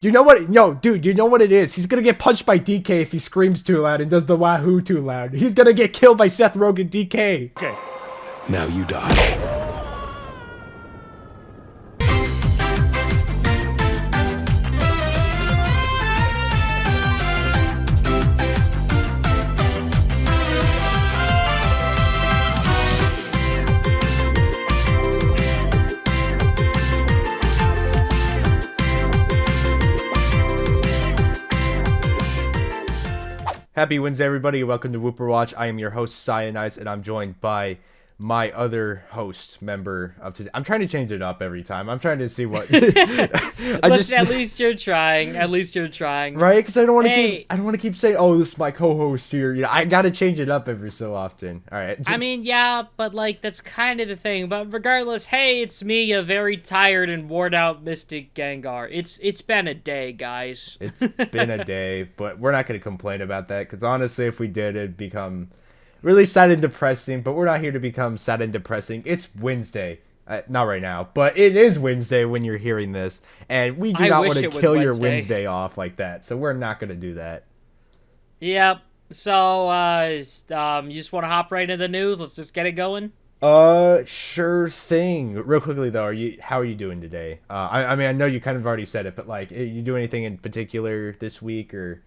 You know what? No, dude, you know what it is? He's gonna get punched by DK if he screams too loud and does the wahoo too loud. He's gonna get killed by Seth Rogen DK. Okay. Now you die. Happy Wednesday, everybody. Welcome to Wooper Watch. I am your host, Cyanize, and I'm joined by my other host member of today. I'm trying to change it up every time. I'm trying to see what. At least you're trying. At least you're trying. Right? Because I don't want to keep saying, "Oh, this is my co-host here." You know, I got to change it up every so often. All right. I mean, yeah, but like that's kind of the thing. But regardless, hey, it's me, a very tired and worn out Mystic Gengar. It's been a day, guys. It's been a day, but we're not going to complain about that because honestly, if we did, it'd become really sad and depressing. But we're not here to become sad and depressing. It's Wednesday. Not right now, but it is Wednesday when you're hearing this, and we do not want to kill your Wednesday off like that, so we're not going to do that. Yep. So, you just want to hop right into the news? Let's just get it going. Sure thing. Real quickly though, how are you doing today? I mean, I know you kind of already said it, but like, you do anything in particular this week or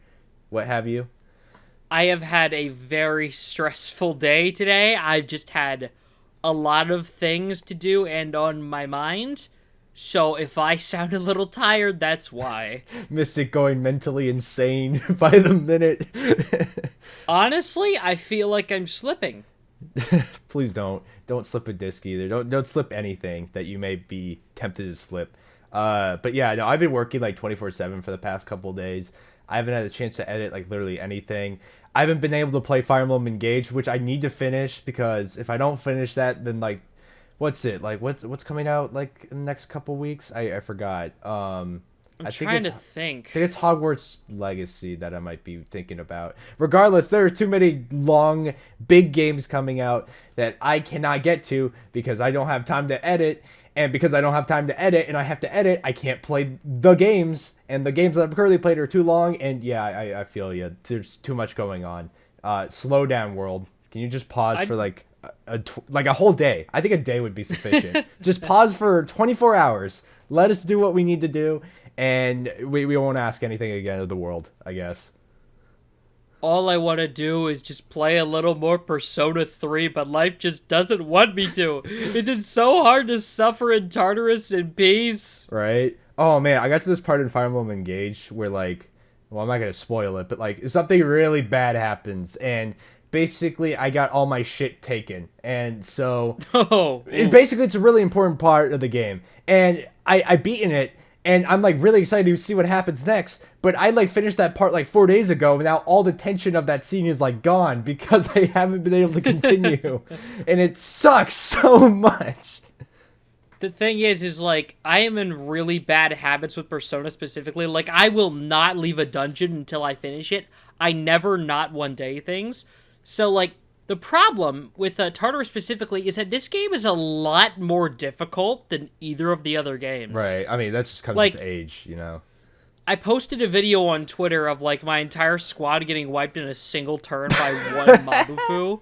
what have you? I have had a very stressful day today. I've just had a lot of things to do and on my mind. So if I sound a little tired, that's why. Mystic going mentally insane by the minute. Honestly, I feel like I'm slipping. Please don't slip a disc either. Don't slip anything that you may be tempted to slip. But yeah, no, I've been working like 24/7 for the past couple days. I haven't had a chance to edit like literally anything. I haven't been able to play Fire Emblem Engage, which I need to finish because if I don't finish that, then like, what's coming out like in the next couple weeks? I forgot. I'm I trying to think think. it's Hogwarts Legacy that I might be thinking about. Regardless, there are too many long, big games coming out that I cannot get to because I don't have time to edit. And because I don't have time to edit and I have to edit, I can't play the games. And the games that I've currently played are too long. And yeah, I feel you. There's too much going on. Slow down, world. Can you just pause for like a whole day? I think a day would be sufficient. Just pause for 24 hours. Let us do what we need to do. And we won't ask anything again of the world, I guess. All I want to do is just play a little more Persona 3, but life just doesn't want me to. Is it so hard to suffer in Tartarus in peace? Right? Oh man, I got to this part in Fire Emblem Engage where like, well, I'm not going to spoil it, but like something really bad happens and basically I got all my shit taken. And so it's a really important part of the game. And I beaten it. And I'm like really excited to see what happens next. But I like finished that part like 4 days ago. And now all the tension of that scene is like gone because I haven't been able to continue. And it sucks so much. The thing is like, I am in really bad habits with Persona specifically. Like, I will not leave a dungeon until I finish it. I never not one day things. So like, the problem with Tartarus specifically is that this game is a lot more difficult than either of the other games. Right. I mean, that just comes like, with age, you know. I posted a video on Twitter of like my entire squad getting wiped in a single turn by one Mabufu.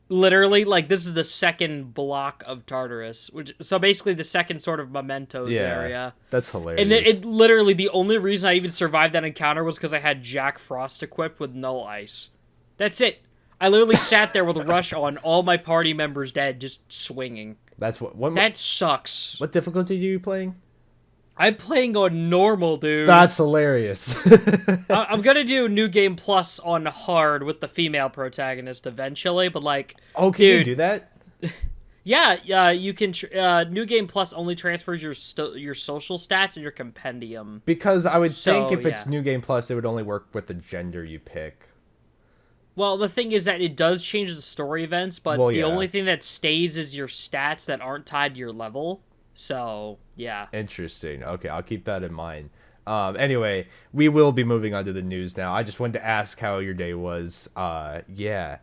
Literally, like this is the second block of Tartarus, so basically the second sort of mementos area. That's hilarious. And it literally the only reason I even survived that encounter was because I had Jack Frost equipped with Null Ice. That's it. I literally sat there with a rush on, all my party members dead, just swinging. That's what that sucks. What difficulty are you playing? I'm playing on normal, dude. That's hilarious. I'm gonna do New Game Plus on hard with the female protagonist eventually, but like, oh, can you do that? Yeah, you can. New Game Plus only transfers your social stats and your compendium. Because I would think if it's New Game Plus, it would only work with the gender you pick. Well, the thing is that it does change the story events, but the only thing that stays is your stats that aren't tied to your level. So, yeah. Interesting. Okay, I'll keep that in mind. Anyway, we will be moving on to the news now. I just wanted to ask how your day was. Yeah.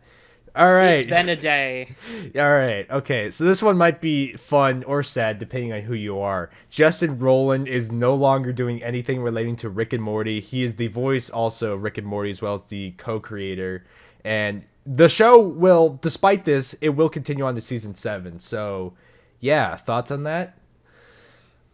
All right. It's been a day. All right. Okay. So this one might be fun or sad depending on who you are. Justin Roiland is no longer doing anything relating to Rick and Morty. He is the voice also of Rick and Morty as well as the co-creator. And the show will, despite this, it will continue on to season 7. So, yeah, thoughts on that?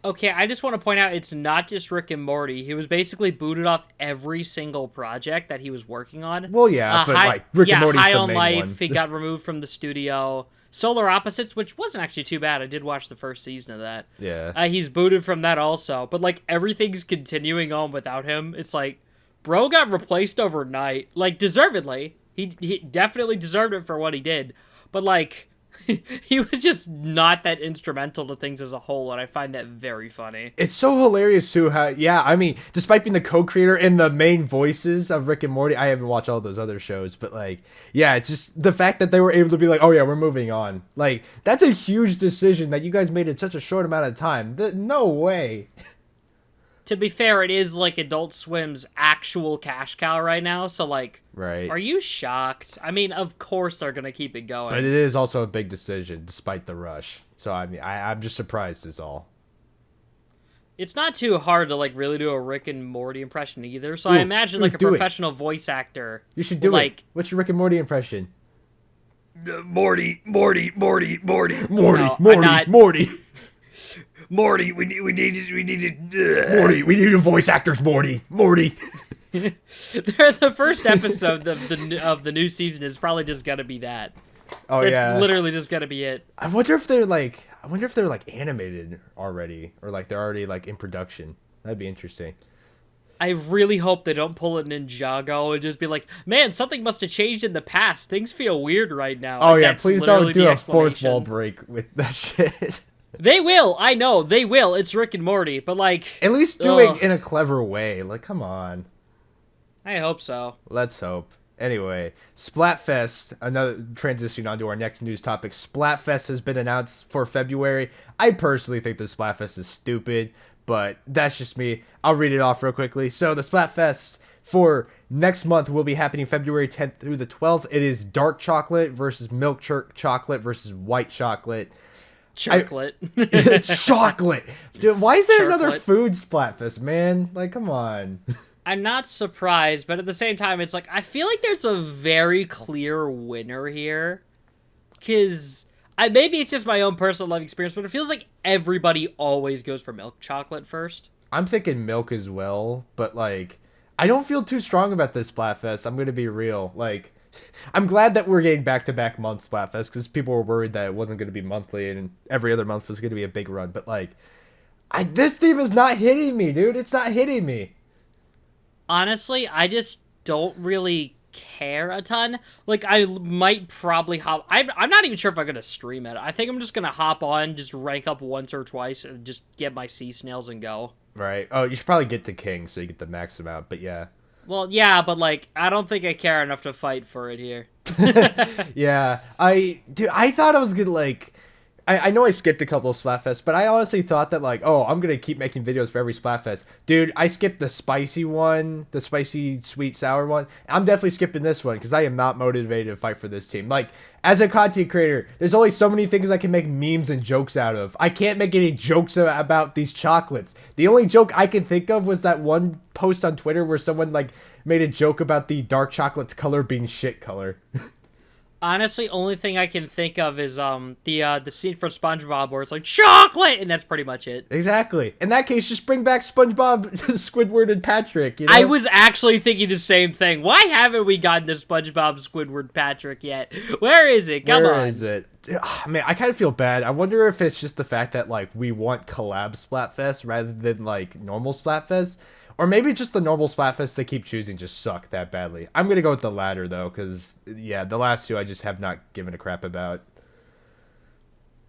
Okay, I just want to point out it's not just Rick and Morty. He was basically booted off every single project that he was working on. Well, yeah, but like Rick and Morty's High the on main Life, one. he got removed from the studio. Solar Opposites, which wasn't actually too bad. I did watch the first season of that. Yeah. He's booted from that also. But like everything's continuing on without him. It's like, bro got replaced overnight. Like, deservedly. He definitely deserved it for what he did. But like, he was just not that instrumental to things as a whole, and I find that very funny. It's so hilarious too how, yeah, I mean, despite being the co-creator and the main voices of Rick and Morty, I haven't watched all those other shows, but like, yeah, it's just the fact that they were able to be like, oh yeah, we're moving on. Like, that's a huge decision that you guys made in such a short amount of time. No way. To be fair, it is like Adult Swim's actual cash cow right now, so like, right. Are you shocked? I mean, of course they're gonna keep it going. But it is also a big decision, despite the rush. So I mean, I'm just surprised is all. It's not too hard to like really do a Rick and Morty impression either. So I imagine like a professional voice actor. You should do like, it. What's your Rick and Morty impression? Morty. Morty, No, Morty. Morty, we needed. Morty, we need voice actors. Morty. The first episode of the new season is probably just gonna be that. Oh, it's yeah. literally just gonna be it. I wonder if they're like animated already, or like they're already like in production. That'd be interesting. I really hope they don't pull a Ninjago and just be like, man, something must have changed in the past. Things feel weird right now. Oh and yeah, please don't do a fourth wall explanation. break with that shit. They will. I know they will. It's Rick and Morty, but like, At least do it in a clever way. Like, come on. I hope so. Let's hope. Anyway, Splatfest, another transition onto our next news topic. Splatfest has been announced for February. I personally think the Splatfest is stupid, but that's just me. I'll read it off real quickly. So the Splatfest for next month will be happening February 10th through the 12th. It is dark chocolate versus milk chocolate versus white chocolate. Chocolate. It's chocolate. Dude, why is there another Chocolate. food Splatfest, man? Like, come on. I'm not surprised, but at the same time, it's like, I feel like there's a very clear winner here. Because maybe it's just my own personal life experience, but it feels like everybody always goes for milk chocolate first. I'm thinking milk as well, but like, I don't feel too strong about this Splatfest. I'm going to be real. Like, I'm glad that we're getting back-to-back month Splatfest because people were worried that it wasn't going to be monthly and every other month was going to be a big run. But like, this theme is not hitting me, dude. It's not hitting me. Honestly, I just don't really care a ton. Like, I might probably hop... I'm not even sure if I'm going to stream it. I think I'm just going to hop on, just rank up once or twice, and just get my sea snails and go. Right. Oh, you should probably get to King so you get the max amount, but yeah. Well, yeah, but like, I don't think I care enough to fight for it here. Yeah. I thought I was going to like... I know I skipped a couple of Splatfests, but I honestly thought that, like, oh, I'm going to keep making videos for every Splatfest. Dude, I skipped the spicy one, the spicy, sweet, sour one. I'm definitely skipping this one because I am not motivated to fight for this team. Like, as a content creator, there's only so many things I can make memes and jokes out of. I can't make any jokes about these chocolates. The only joke I can think of was that one post on Twitter where someone, like, made a joke about the dark chocolate's color being shit color. Honestly, only thing I can think of is the scene from SpongeBob where it's like chocolate, and that's pretty much it. Exactly. In that case, just bring back SpongeBob, Squidward, and Patrick. You know? I was actually thinking the same thing. Why haven't we gotten the SpongeBob, Squidward, Patrick yet? Where is it? Come on. Where is it? Man, I kind of feel bad. I wonder if it's just the fact that like we want collab Splatfest rather than like normal Splatfest. Or maybe just the normal Splatfests they keep choosing just suck that badly. I'm going to go with the latter, though, because, yeah, the last two I just have not given a crap about.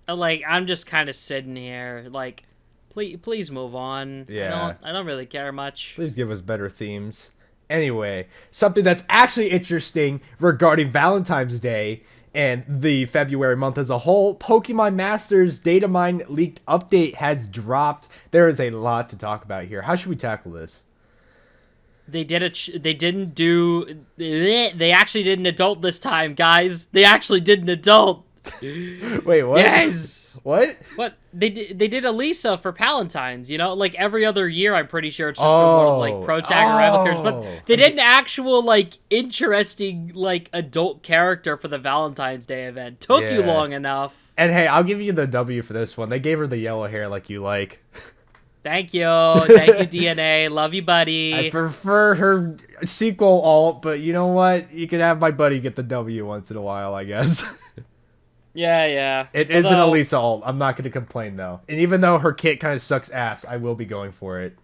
Like, I'm just kind of sitting here, like, please move on. Yeah. I don't really care much. Please give us better themes. Anyway, something that's actually interesting regarding Valentine's Day and the February month as a whole, Pokemon Masters Datamine leaked update has dropped. There is a lot to talk about here. How should we tackle this? They didn't do. They actually did an adult this time, guys. They actually did an adult. Wait, what? Yes. What? What they did Elisa for Palentine's, you know, like every other year. I'm pretty sure it's just been one of like pro tag or rival characters, but they did an actual like interesting like adult character for the Valentine's Day event. Took you long enough. And hey, I'll give you the W for this one. They gave her the yellow hair like you like. Thank you, DNA. Love you, buddy. I prefer her sequel alt, but you know what? You can have my buddy get the W once in a while, I guess. Yeah. It is an Elisa alt. I'm not going to complain, though. And even though her kit kind of sucks ass, I will be going for it.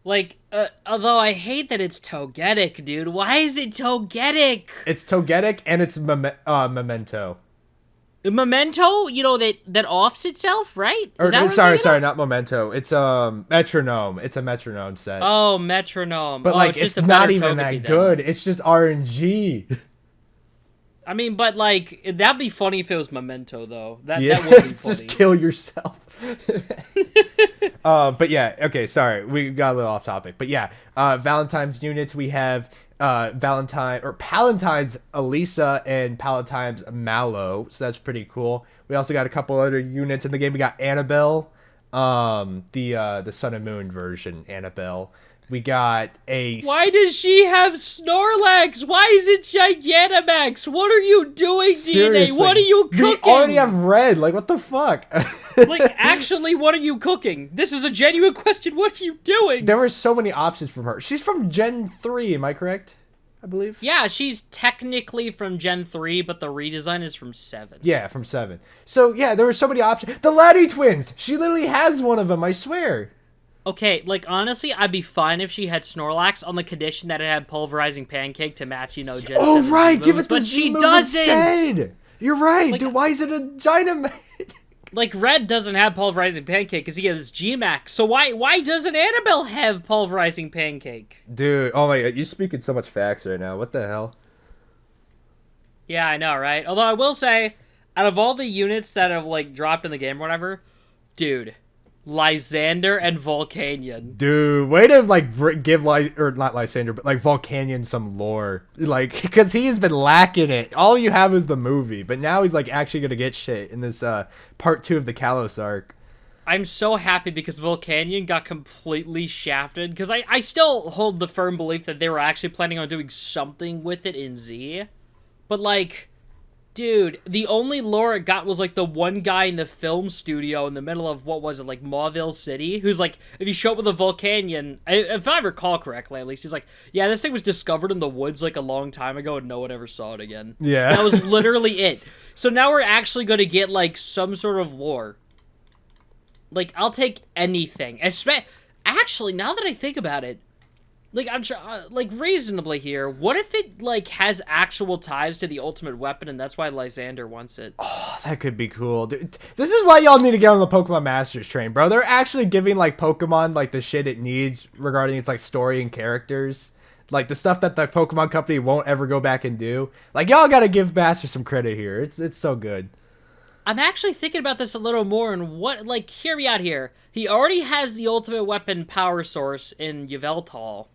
Like, although I hate that it's togetic, dude. Why is it togetic? It's togetic and it's memento. Memento, you know, that offs itself, right? Sorry, not memento. It's metronome. It's a metronome set. Oh, metronome. But like, it's not even that good. It's just RNG. I mean, but like, that'd be funny if it was memento, though. That would be funny. Just kill yourself. But yeah, okay, sorry, we got a little off topic. But yeah, Valentine's units, we have Palentine's Elisa and Palentine's Mallow, so that's pretty cool. We also got a couple other units in the game. We got Annabelle, the Sun and Moon version Annabelle. We got a... Why does she have Snorlax? Why is it Gigantamax? What are you doing, Seriously, DNA? What are you cooking? We already have red. Like, what the fuck? Like, actually, what are you cooking? This is a genuine question. What are you doing? There were so many options from her. She's from Gen 3, am I correct? I believe. Yeah, she's technically from Gen 3, but the redesign is from 7. Yeah, from 7. So, yeah, there were so many options. The Laddie twins! She literally has one of them, I swear. Okay, like, honestly, I'd be fine if she had Snorlax on the condition that it had Pulverizing Pancake to match, you know, Gen 7 right, moves, give it the but Z she move doesn't! instead. You're right, like, dude, why is it a Dynamite? Like, Red doesn't have Pulverizing Pancake because he has G-Max, so why doesn't Annabelle have Pulverizing Pancake? Dude, oh my god, you're speaking so much facts right now, what the hell? Yeah, I know, right? Although I will say, out of all the units that have, like, dropped in the game or whatever, dude... Lysander and Volcanion. Dude, way to like give not Lysander, but like Volcanion some lore, like because he's been lacking it. All you have is the movie, but now he's like actually gonna get shit in this part 2 of the Kalos arc. I'm so happy because Volcanion got completely shafted because I still hold the firm belief that they were actually planning on doing something with it in Z, but like. Dude, the only lore it got was, like, the one guy in the film studio in the middle of, what was it, like, Mauville City, who's, like, if you show up with a Volcanion, if I recall correctly, at least, he's like, yeah, this thing was discovered in the woods, like, a long time ago, and no one ever saw it again. Yeah. That was literally it. So now we're actually going to get, like, some sort of lore. Like, I'll take anything. Actually, now that I think about it, like, I'm like, reasonably here, what if it, like, has actual ties to the ultimate weapon, and that's why Lysander wants it? Oh, that could be cool, dude. This is why y'all need to get on the Pokemon Masters train, bro. They're actually giving, like, Pokemon, like, the shit it needs regarding its, like, story and characters. Like, the stuff that the Pokemon Company won't ever go back and do. Like, y'all gotta give Masters some credit here. It's so good. I'm actually thinking about this a little more, and what, like, hear me out here. He already has the ultimate weapon power source in Yveltal.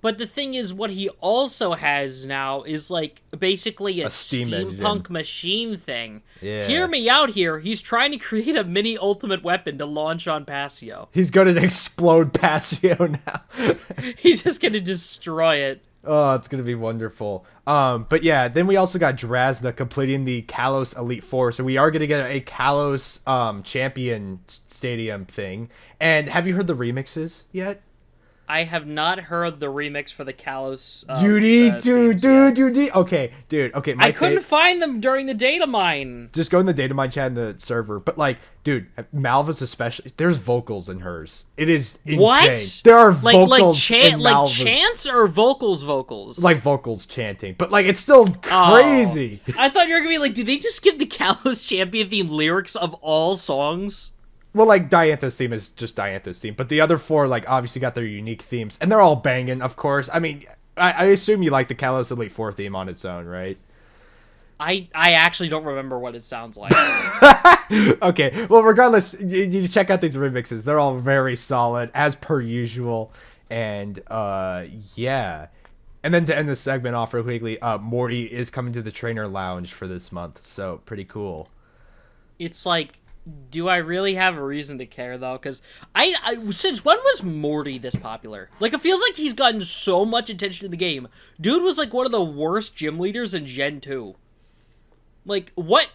But the thing is, what he also has now is, like, basically a steampunk machine thing. Yeah. Hear me out here. He's trying to create a mini ultimate weapon to launch on Passio. He's going to explode Passio now. He's just going to destroy it. Oh, it's going to be wonderful. But yeah, then we also got Drasna completing the Kalos Elite Four. So we are going to get a Kalos Champion Stadium thing. And have you heard the remixes yet? I have not heard the remix for the Kalos. You need to, Okay, dude. Okay, I couldn't find them during the data mine. Just go in the data mine chat in the server. But like, dude, Malva's especially. There's vocals in hers. It is insane. What? There are vocals in Malva's. Like chants or vocals? Like vocals chanting, but like it's still crazy. Oh, I thought you were gonna be like, did they just give the Kalos Champion theme lyrics of all songs? Well, like, Diantha's theme is just Diantha's theme, but the other 4, like, obviously got their unique themes, and they're all banging, of course. I mean, I assume you like the Kalos Elite 4 theme on its own, right? I actually don't remember what it sounds like. Okay, well, regardless, you check out these remixes. They're all very solid, as per usual. And, yeah. And then to end this segment off real quickly, Morty is coming to the Trainer Lounge for this month, so pretty cool. It's like, do I really have a reason to care, though? Because I since when was Morty this popular? Like, it feels like he's gotten so much attention in the game. Dude was, like, one of the worst gym leaders in Gen 2. Like, what?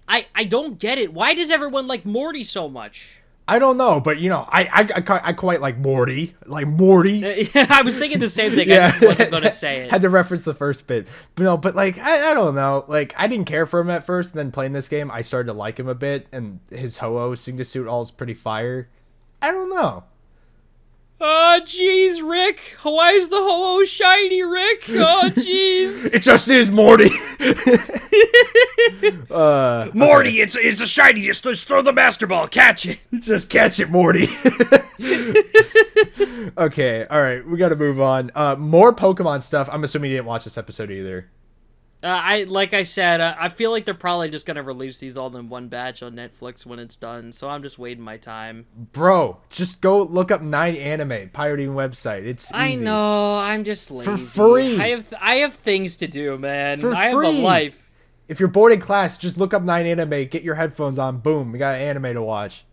I don't get it. Why does everyone like Morty so much? I don't know, but, you know, I quite like Morty. Like, Morty. I was thinking the same thing. Yeah. I just wasn't going to say it. Had to reference the first bit. But no, but, like, I don't know. Like, I didn't care for him at first, and then playing this game, I started to like him a bit, and his Ho-Oh Signa suit all is pretty fire. I don't know. Oh, jeez, Rick. Why is the Ho-Oh shiny, Rick? Oh, jeez. It just is Morty. Morty, it's a shiny. Just throw the Master Ball. Catch it. Just catch it, Morty. Okay, all right, we got to move on. More Pokemon stuff. I'm assuming you didn't watch this episode either. Like I said, I feel like they're probably just gonna release these all in one batch on Netflix when it's done. So I'm just waiting my time. Bro, just go look up 9anime, pirating website. It's easy. I know. I'm just lazy. For free. I have things to do, man. For I have free. a life. If you're bored in class, just look up 9anime, get your headphones on, boom, we got an anime to watch.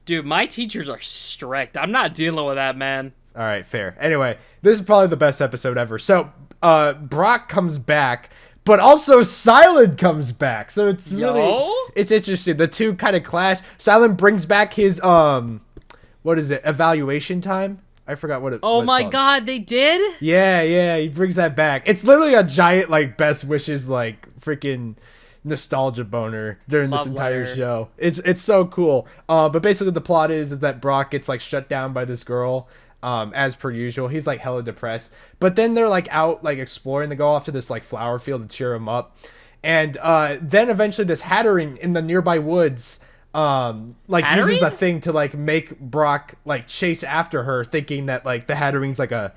Dude, my teachers are strict. I'm not dealing with that, man. All right, fair. Anyway, this is probably the best episode ever. So, Brock comes back, but also Silent comes back. So it's really, it's interesting. The two kind of clash. Silent brings back his, what is it? Evaluation time? I forgot what it Oh what it's my called. god, they did? Yeah, he brings that back. It's literally a giant, like, best wishes, like, freaking nostalgia boner during this Love entire letter. show. It's so cool. But basically the plot is that Brock gets, like, shut down by this girl. As per usual, he's like hella depressed, but then they're like out like exploring. They go off to this like flower field to cheer him up, and then eventually this Hattering in the nearby woods like Hattering? uses a thing to like make Brock like chase after her, thinking that like the Hattering's like a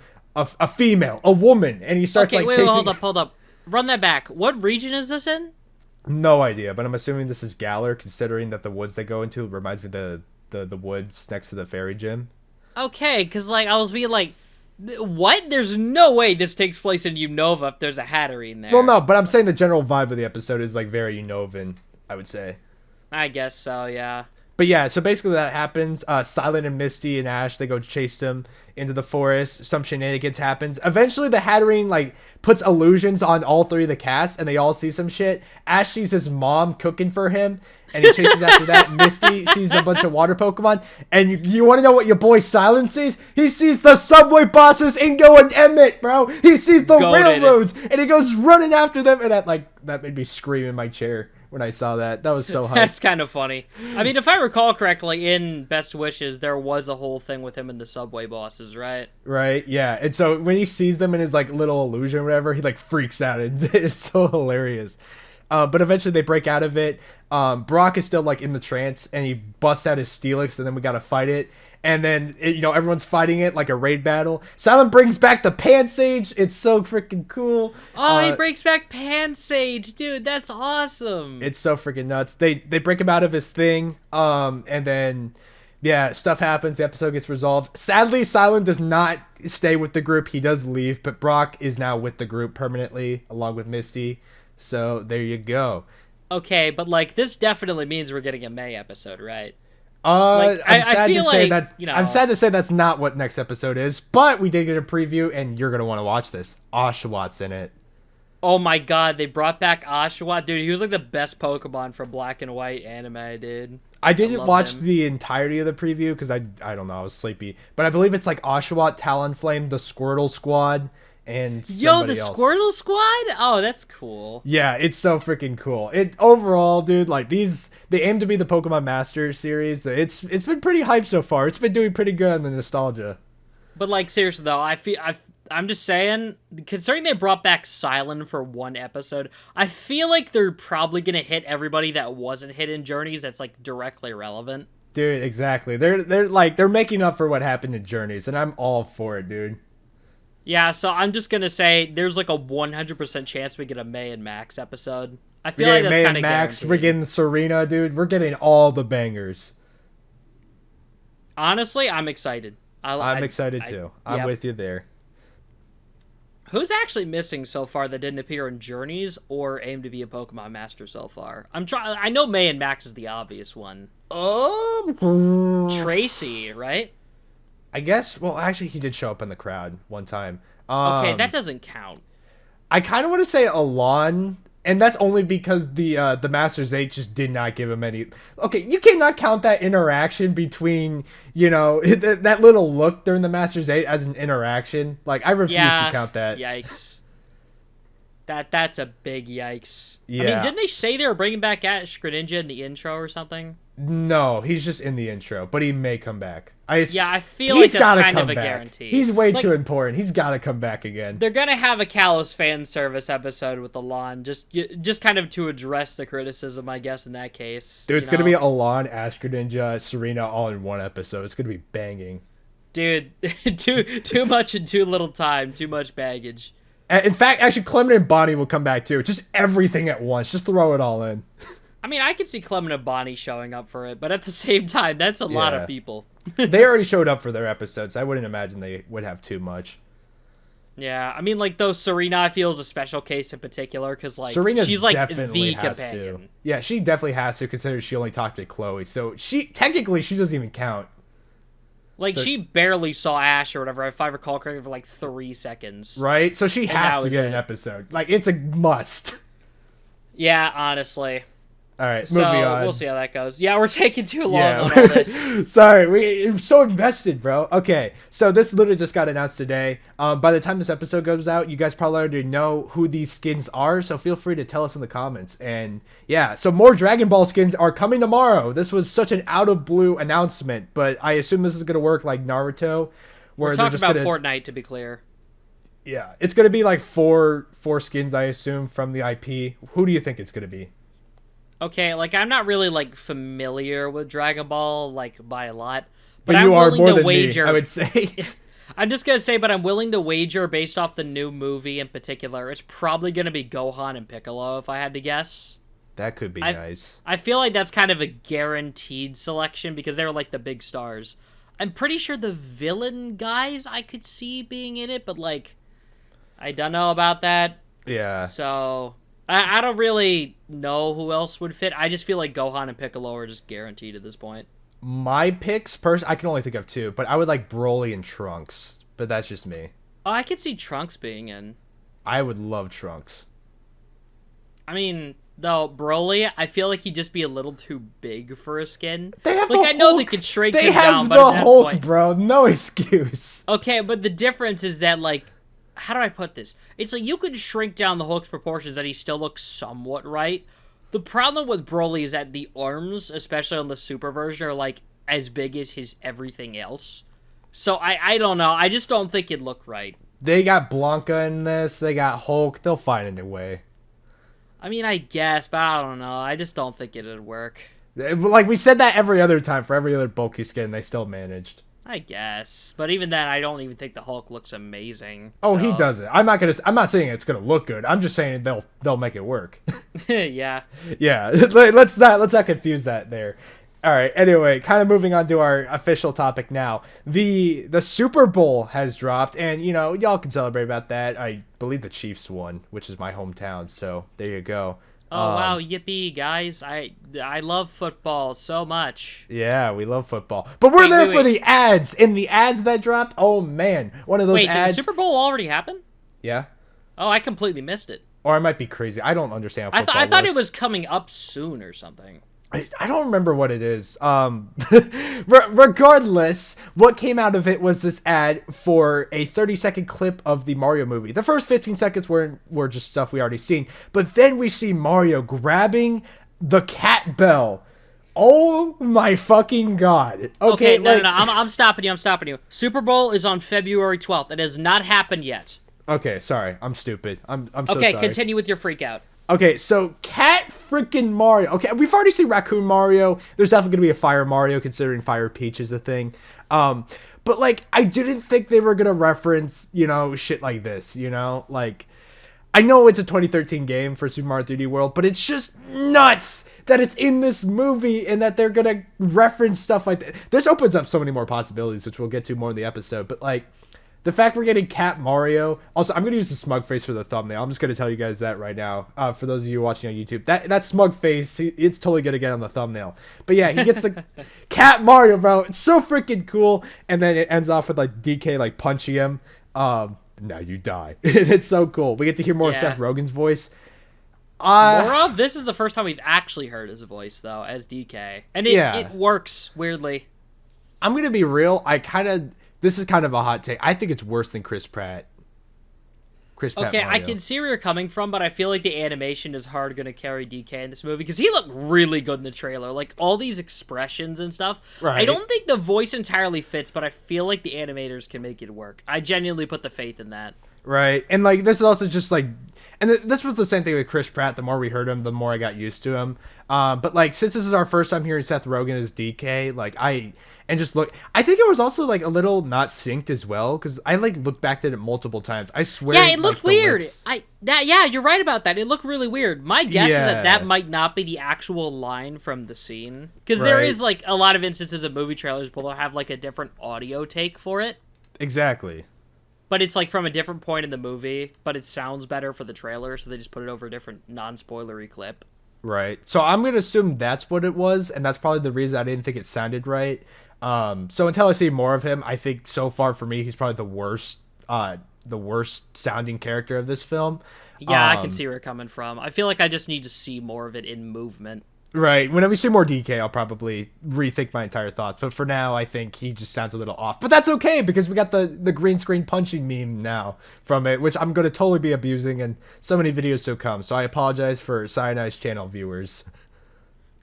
female, a woman, and he starts Okay, like wait, chasing. hold up. Run that back. What region is this in? No idea, but I'm assuming this is Galar, considering that the woods they go into reminds me of the woods next to the fairy gym. Okay, because, like, I was being like, what? There's no way this takes place in Unova if there's a Hattery in there. Well, no, but I'm saying the general vibe of the episode is, like, very Unovan, I would say. I guess so, yeah. But yeah, so basically that happens. Silent and Misty and Ash, they go chase him into the forest. Some shenanigans happens. Eventually the Hattering like puts illusions on all three of the cast, and they all see some shit. Ash sees his mom cooking for him, and he chases after that. Misty sees a bunch of water Pokemon, and you want to know what your boy Silent sees? He sees the subway bosses, Ingo and Emmett, bro. He sees the Goated. railroads, and he goes running after them, and that made me scream in my chair when I saw that. That was so hype. That's kind of funny. I mean, if I recall correctly, in Best Wishes, there was a whole thing with him and the subway bosses, right? Right, yeah. And so when he sees them in his like little illusion or whatever, he like freaks out, and it's so hilarious. But eventually they break out of it. Brock is still like in the trance, and he busts out his Steelix, and then we gotta fight it. And then everyone's fighting it like a raid battle. Silent brings back the Pansage. It's so freaking cool. Oh, he breaks back Pansage, dude. That's awesome. It's so freaking nuts. They break him out of his thing. And then yeah, stuff happens. The episode gets resolved. Sadly, Silent does not stay with the group. He does leave, but Brock is now with the group permanently, along with Misty. So there you go. Okay, but like this definitely means we're getting a May episode, right? I'm sad feel to say like, that you know- I'm sad to say that's not what next episode is, but we did get a preview, and you're gonna want to watch this. Oshawott in it. Oh my god, they brought back Oshawott, dude. He was like the best Pokemon from Black and White anime, dude. I didn't love watch him. the entirety of the preview because I don't know, I was sleepy, but I believe it's like Oshawott, Talonflame, the Squirtle Squad, and Yo, the somebody else. Squirtle Squad? Oh, that's cool. Yeah, it's so freaking cool. It overall, dude, like they aim to be the Pokemon Master series. It's been pretty hyped so far. It's been doing pretty good on the nostalgia. But like seriously though, I'm just saying, considering they brought back Silent for one episode, I feel like they're probably gonna hit everybody that wasn't hit in Journeys that's like directly relevant. Dude, exactly. They're making up for what happened in Journeys, and I'm all for it, dude. Yeah, so I'm just gonna say there's like a 100% chance we get a May and Max episode. I We're feel like getting that's May kind and of Max. guaranteed. We're getting Serena, dude. We're getting all the bangers. Honestly, I'm excited. I'm excited too. I'm yep. with you there. Who's actually missing so far that didn't appear in Journeys or aim to be a Pokemon Master so far? I know May and Max is the obvious one. Tracy, right? I guess. Well, actually, he did show up in the crowd one time. Okay, that doesn't count. I kind of want to say Alon, and that's only because the Masters 8 just did not give him any. Okay, you cannot count that interaction between, that little look during the Masters 8 as an interaction. Like, I refuse to count that. Yikes. That's a big yikes. Yeah. I mean, didn't they say they were bringing back Ash Greninja in the intro or something? No, he's just in the intro, but he may come back. I feel like that's kind of a back. guarantee. He's way too important. He's got to come back again. They're gonna have a Kalos fan service episode with Alon, just kind of to address the criticism, I guess, in that case. Dude, it's gonna be Alon, Ash Greninja, Serena all in one episode. It's gonna be banging. Dude, too much in too little time. Too much baggage. In fact, actually, Clement and Bonnie will come back too. Just everything at once. Just throw it all in. I mean, I could see Clement and Bonnie showing up for it, but at the same time, that's a lot of people. They already showed up for their episodes. I wouldn't imagine they would have too much. Yeah, I mean, like, though Serena, I feel, is a special case in particular, because, like, she's, like, the companion. To. Yeah, she definitely has to, considering she only talked to Chloe. So, technically, she doesn't even count. Like, she barely saw Ash or whatever, if I recall correctly, for, like, 3 seconds. Right? So, she has to get an episode. Like, it's a must. Yeah, honestly. All right, moving on. We'll see how that goes. Yeah, we're taking too long on all this. Sorry, we're so invested, bro. Okay, so this literally just got announced today. By the time this episode goes out, you guys probably already know who these skins are, so feel free to tell us in the comments. And yeah, so more Dragon Ball skins are coming tomorrow. This was such an out of blue announcement, but I assume this is going to work like Naruto. Where we're talking about Fortnite, to be clear. Yeah, it's going to be like four skins, I assume, from the IP. Who do you think it's going to be? Okay, like, I'm not really, like, familiar with Dragon Ball, like, by a lot. But you I'm are willing more to than wager. me, I would say. I'm just going to say, but I'm willing to wager based off the new movie in particular. It's probably going to be Gohan and Piccolo, if I had to guess. That could be nice. I feel like that's kind of a guaranteed selection because they were, like, the big stars. I'm pretty sure the villain guys I could see being in it, but, like, I don't know about that. Yeah. So I don't really know who else would fit. I just feel like Gohan and Piccolo are just guaranteed at this point. My picks, I can only think of two, but I would like Broly and Trunks, but that's just me. Oh, I could see Trunks being in. I would love Trunks. I mean, though, Broly, I feel like he'd just be a little too big for a skin. They have I know they could shrink him down, but they at have that the Hulk, point, bro. No excuse. Okay, but the difference is that, like, how do I put this? It's like you could shrink down the Hulk's proportions and he still looks somewhat right. The problem with Broly is that the arms, especially on the super version, are like as big as his everything else. So I don't know. I just don't think it'd look right. They got Bianca in this. They got Hulk. They'll find a way. I mean, I guess, but I don't know. I just don't think it'd work. Like we said that every other time for every other bulky skin, they still managed. I guess, but even then, I don't even think the Hulk looks amazing. Oh, so. He doesn't. I'm not saying it's gonna look good. I'm just saying they'll make it work. Yeah. Yeah. Let's not confuse that there. All right. Anyway, kind of moving on to our official topic now. The Super Bowl has dropped, and y'all can celebrate about that. I believe the Chiefs won, which is my hometown. So there you go. Oh, wow, yippee, guys. I love football so much. Yeah, we love football. But we're there for the ads. And the ads that dropped, oh, man. One of those ads. Wait, did the Super Bowl already happen? Yeah. Oh, I completely missed it. Or I might be crazy. I don't understand how football I thought it was coming up soon or something. I don't remember what it is. Regardless, what came out of it was this ad for a 30-second clip of the Mario movie. The first 15 seconds were just stuff we already seen. But then we see Mario grabbing the cat bell. Oh my fucking god. Okay, no. I'm stopping you. Super Bowl is on February 12th. It has not happened yet. Okay, sorry. I'm stupid. I'm so sorry. Okay, continue with your freak out. Okay, so Cat freaking Mario. Okay, we've already seen Raccoon Mario. There's definitely going to be a Fire Mario, considering Fire Peach is the thing. But, like, I didn't think they were going to reference, shit like this, Like, I know it's a 2013 game for Super Mario 3D World, but it's just nuts that it's in this movie and that they're gonna reference stuff like that. This opens up so many more possibilities, which we'll get to more in the episode. But like, the fact we're getting Cat Mario. Also, I'm gonna use the smug face for the thumbnail. I'm just gonna tell you guys that right now. For those of you watching on YouTube, that smug face, it's totally gonna get on the thumbnail. But yeah, he gets the Cat Mario, bro. It's so freaking cool. And then it ends off with like DK like punching him. Now you die. And it's so cool. We get to hear more of Seth Rogen's voice. More of? This is the first time we've actually heard his voice, though, as DK. And it works, weirdly. I'm going to be real. This is kind of a hot take. I think it's worse than Chris Pratt. Okay, Mario. I can see where you're coming from, but I feel like the animation is hard going to carry DK in this movie, because he looked really good in the trailer. Like, all these expressions and stuff. Right. I don't think the voice entirely fits, but I feel like the animators can make it work. I genuinely put the faith in that. Right, and like, this is also just like, and this was the same thing with Chris Pratt. The more we heard him, the more I got used to him. But like, since this is our first time hearing Seth Rogen as DK, like I think it was also like a little not synced as well, because I like looked back at it multiple times. I swear. Yeah, it looked weird. Yeah, you're right about that. It looked really weird. My guess is that might not be the actual line from the scene, because there is like a lot of instances of movie trailers where they'll have like a different audio take for it. Exactly. But it's like from a different point in the movie, but it sounds better for the trailer, so they just put it over a different non-spoilery clip. Right. So I'm going to assume that's what it was, and that's probably the reason I didn't think it sounded right. So until I see more of him, I think so far for me, he's probably the worst sounding character of this film. Yeah, I can see where you're coming from. I feel like I just need to see more of it in movement. Right. Whenever we see more DK, I'll probably rethink my entire thoughts. But for now, I think he just sounds a little off. But that's okay, because we got the green screen punching meme now from it, which I'm going to totally be abusing in so many videos to come. So I apologize for Cyanize channel viewers.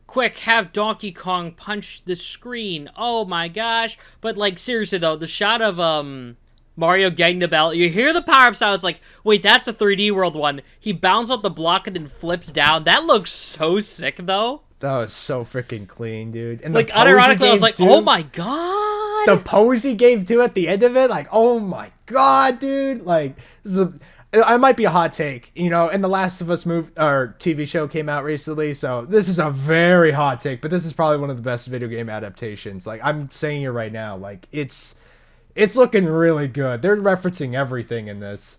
Quick, have Donkey Kong punch the screen. Oh my gosh. But like, seriously though, the shot of Mario getting the bell, you hear the power-up sound, it's like, wait, that's the 3D World one. He bounces off the block and then flips down. That looks so sick, though. That was so freaking clean, dude. And like, unironically, I was like, oh my god! The pose he gave, too, at the end of it, like, oh my god, dude. Like, I might be a hot take, you know, and The Last of Us TV show came out recently, so this is a very hot take, but this is probably one of the best video game adaptations. Like, I'm saying it right now, like, it's looking really good. They're referencing everything in this.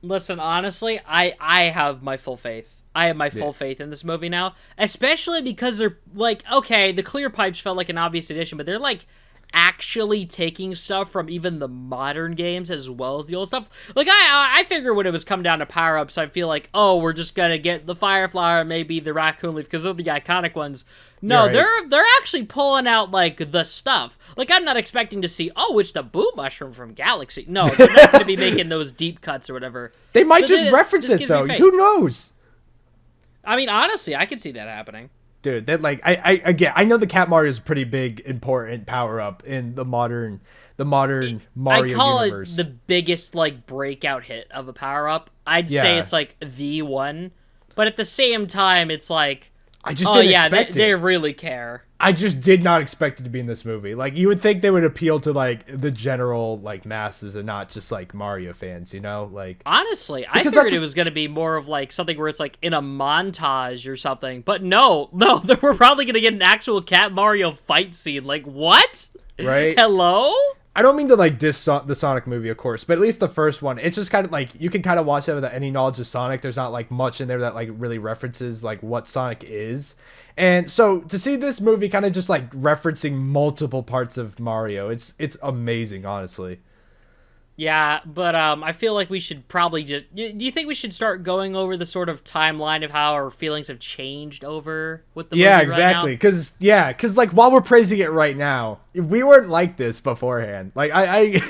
Listen, honestly, I have my full faith. I have my full faith in this movie now, especially because they're like, okay, the clear pipes felt like an obvious addition, but they're like actually taking stuff from even the modern games as well as the old stuff. Like, I figure when it was coming down to power-ups, I feel like, oh, we're just gonna get the Fire Flower, maybe the Raccoon Leaf, because they're the iconic ones. No, right. They're actually pulling out, like, the stuff. Like, I'm not expecting to see, oh, it's the Boo Mushroom from Galaxy. No, they're not gonna be making those deep cuts or whatever. They might just reference it, though. Who knows? I mean, honestly, I could see that happening. Dude, that like I know the Cat Mario is a pretty big, important power up in the modern Mario universe. I call it the biggest like breakout hit of a power up. I'd say it's like the one, but at the same time, it's like I just didn't expect it. They really care. I just did not expect it to be in this movie. Like, you would think they would appeal to like the general like masses and not just like Mario fans, you know? Like, honestly, I figured it was gonna be more of like something where it's like in a montage or something. But no, we're probably gonna get an actual Cat Mario fight scene. Like, what? Right? Hello? I don't mean to like diss the Sonic movie, of course, but at least the first one, it's just kind of like, you can kind of watch it without any knowledge of Sonic. There's not like much in there that like really references like what Sonic is. And so to see this movie kind of just like referencing multiple parts of Mario, it's amazing, honestly. Yeah, but I feel like we should probably just... Do you think we should start going over the sort of timeline of how our feelings have changed over with the movie right exactly. now? Because like, while we're praising it right now, we weren't like this beforehand. Like, I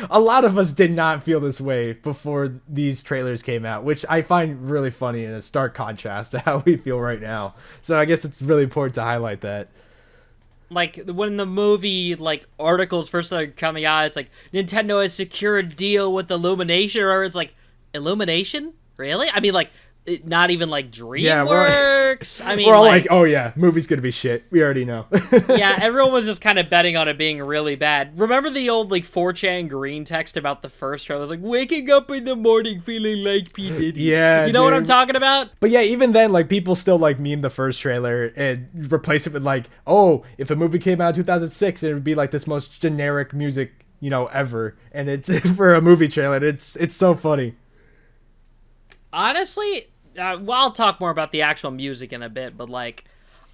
a lot of us did not feel this way before these trailers came out, which I find really funny and a stark contrast to how we feel right now. So I guess it's really important to highlight that. Like, when the movie, like, articles first started coming out, it's like, Nintendo has secured a deal with Illumination, or it's like, Illumination? Really? I mean, like, not even like Yeah, we're- DreamWorks. I mean, We're all like, oh yeah, movie's gonna be shit. We already know. yeah, everyone was just kind of betting on it being really bad. Remember the old like 4chan green text about the first trailer? It was like waking up in the morning feeling like P Diddy. Yeah, you know what I'm dude. talking about? But yeah, even then, like people still like meme the first trailer and replace it with like, oh, if a movie came out in 2006, it would be like this most generic music, you know, ever. And it's for a movie trailer. It's so funny. Honestly, well, I'll talk more about the actual music in a bit, but like,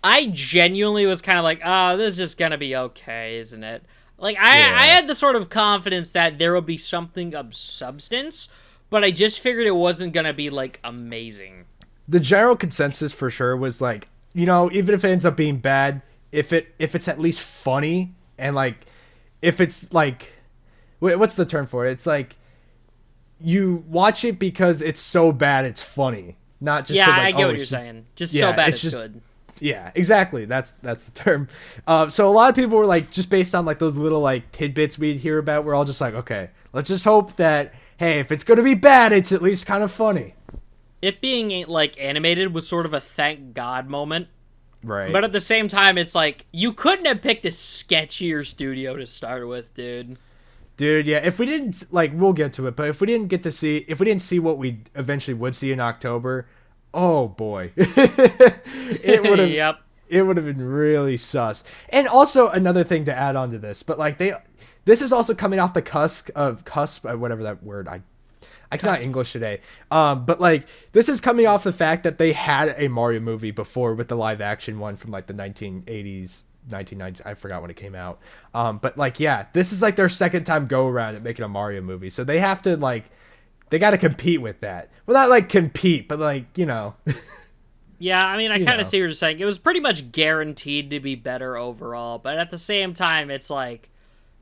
I genuinely was kind of like, oh, this is just gonna be okay, isn't it? Like, I had the sort of confidence that there will be something of substance, but I just figured it wasn't gonna be like amazing. The general consensus for sure was like, you know, even if it ends up being bad, if it's at least funny and like, if it's like, what's the term for it? It's like you watch it because it's so bad it's funny. Not just Yeah, like, I get what it's you're just- saying. Just so bad it's just, good. Yeah, exactly. That's the term. So a lot of people were like, just based on like those little like tidbits we'd hear about, we're all just like, okay, let's just hope that, hey, if it's gonna be bad, it's at least kind of funny. It being like animated was sort of a thank God moment. Right. But at the same time, it's like, you couldn't have picked a sketchier studio to start with, dude. Dude, yeah, if we didn't, like, we'll get to it, but if we didn't see what we eventually would see in October, oh boy. It would have Yep. it would have been really sus. And also another thing to add on to this, but like this is also coming off the cusp, whatever that word, I cannot English today. But like this is coming off the fact that they had a Mario movie before with the live action one from like the 1980s, 1990s. I forgot when it came out. But like, yeah, this is like their second time go around at making a Mario movie. So they have to like, they got to compete with that. Well, not like compete, but like, you know. Yeah, I mean, I You kind know. of see what you're saying. It was pretty much guaranteed to be better overall, but at the same time, it's like,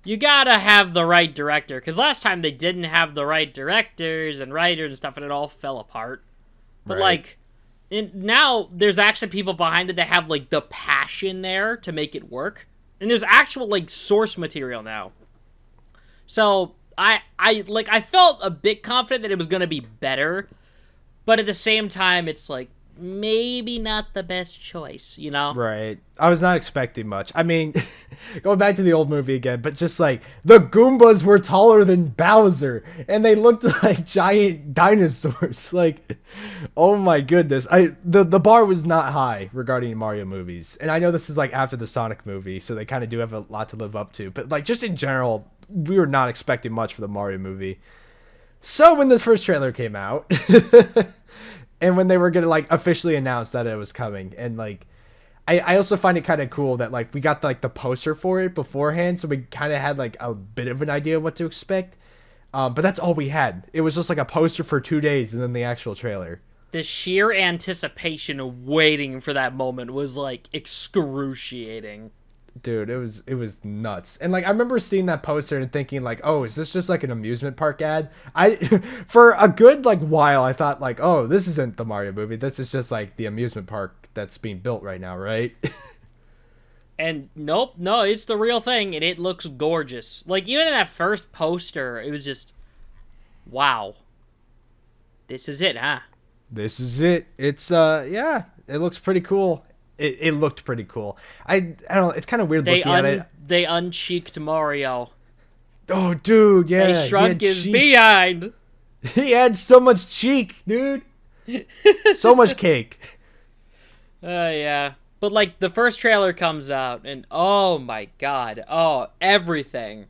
you gotta have the right director, because last time they didn't have the right directors and writers and stuff, and it all fell apart. But Right. like, now there's actually people behind it that have like the passion there to make it work, and there's actual like source material now. So I felt a bit confident that it was gonna be better, but at the same time, it's like maybe not the best choice, you know? Right. I was not expecting much. I mean, going back to the old movie again, but just like the Goombas were taller than Bowser and they looked like giant dinosaurs. Like, oh my goodness. The bar was not high regarding Mario movies. And I know this is like after the Sonic movie, so they kind of do have a lot to live up to. But like just in general, we were not expecting much for the Mario movie. So when this first trailer came out, and when they were gonna like officially announce that it was coming, and like I also find it kind of cool that like we got like the poster for it beforehand, so we kind of had like a bit of an idea of what to expect. But that's all we had. It was just like a poster for 2 days and then the actual trailer. The sheer anticipation of waiting for that moment was like excruciating. Dude, it was nuts. And like I remember seeing that poster and thinking like, oh, is this just like an amusement park ad? For a good like while I thought like, oh, this isn't the Mario movie. This is just like the amusement park that's being built right now, right? And nope, no, it's the real thing, and it looks gorgeous. Like, even in that first poster, it was just, wow. This is it, huh? This is it. It's yeah, it looks pretty cool. It looked pretty cool. I don't know, it's kind of weird looking at it. They uncheeked Mario. Oh, dude, yeah. They shrunk he had his cheeks. behind. He had so much cheek, dude. So much cake. Yeah. But, like, the first trailer comes out, and oh my god. Oh, everything.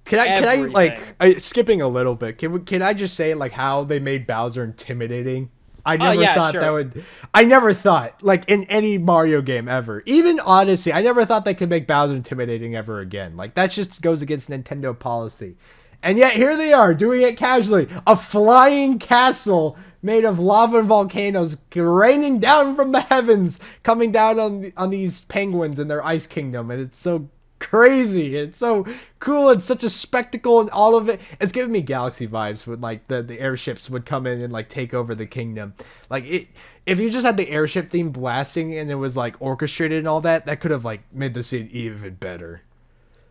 Can I Everything. like skipping a little bit? Can I just say like how they made Bowser intimidating? I never yeah, thought sure. that would. I never thought like in any Mario game ever, even Odyssey. I never thought they could make Bowser intimidating ever again. Like that just goes against Nintendo policy. And yet here they are doing it casually. A flying castle made of lava and volcanoes raining down from the heavens, coming down on these penguins in their ice kingdom, and it's so crazy. It's so cool. It's such a spectacle, and all of it. It's giving me Galaxy vibes when like the airships would come in and like take over the kingdom. Like it, if you just had the airship theme blasting and it was like orchestrated and all that, that could have like made the scene even better.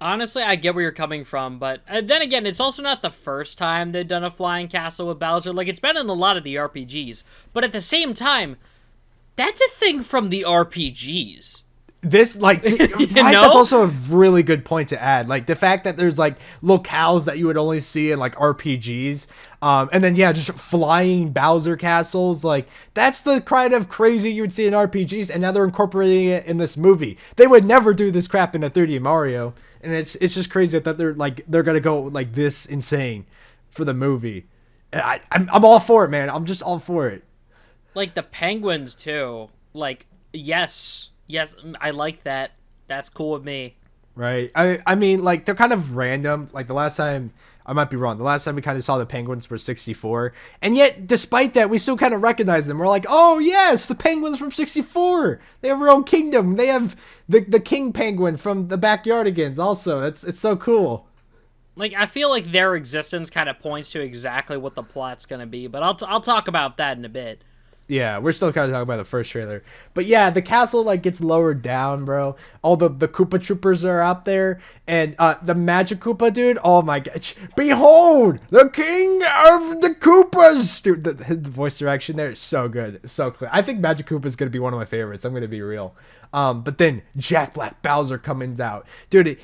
Honestly, I get where you're coming from, but then again, it's also not the first time they've done a flying castle with Bowser. Like, it's been in a lot of the RPGs. But at the same time, that's a thing from the RPGs. This, like, right, that's also a really good point to add. Like, the fact that there's, like, locales that you would only see in, like, RPGs. And then, yeah, just flying Bowser castles. Like, that's the kind of crazy you would see in RPGs. And now they're incorporating it in this movie. They would never do this crap in a 3D Mario. And it's just crazy that they're going to go, like, this insane for the movie. I'm all for it, man. I'm just all for it. Like, the penguins, too. Like, yes, I like that. That's cool with me. Right. I mean, like, they're kind of random. Like, the last time, I might be wrong, the last time we kind of saw the penguins were 64. And yet, despite that, we still kind of recognize them. We're like, oh, yeah, it's the penguins from 64. They have their own kingdom. They have the king penguin from the Backyardigans also. It's so cool. Like, I feel like their existence kind of points to exactly what the plot's going to be. But I'll talk about that in a bit. Yeah, we're still kind of talking about the first trailer. But yeah, the castle, like, gets lowered down, bro. All the Koopa Troopers are out there. And the Magic Koopa, dude, oh my gosh. Behold, the king of the Koopas! Dude, the voice direction there is so good. It's so clear. I think Magic Koopa is going to be one of my favorites. I'm going to be real. But then Jack Black Bowser comes out. Dude,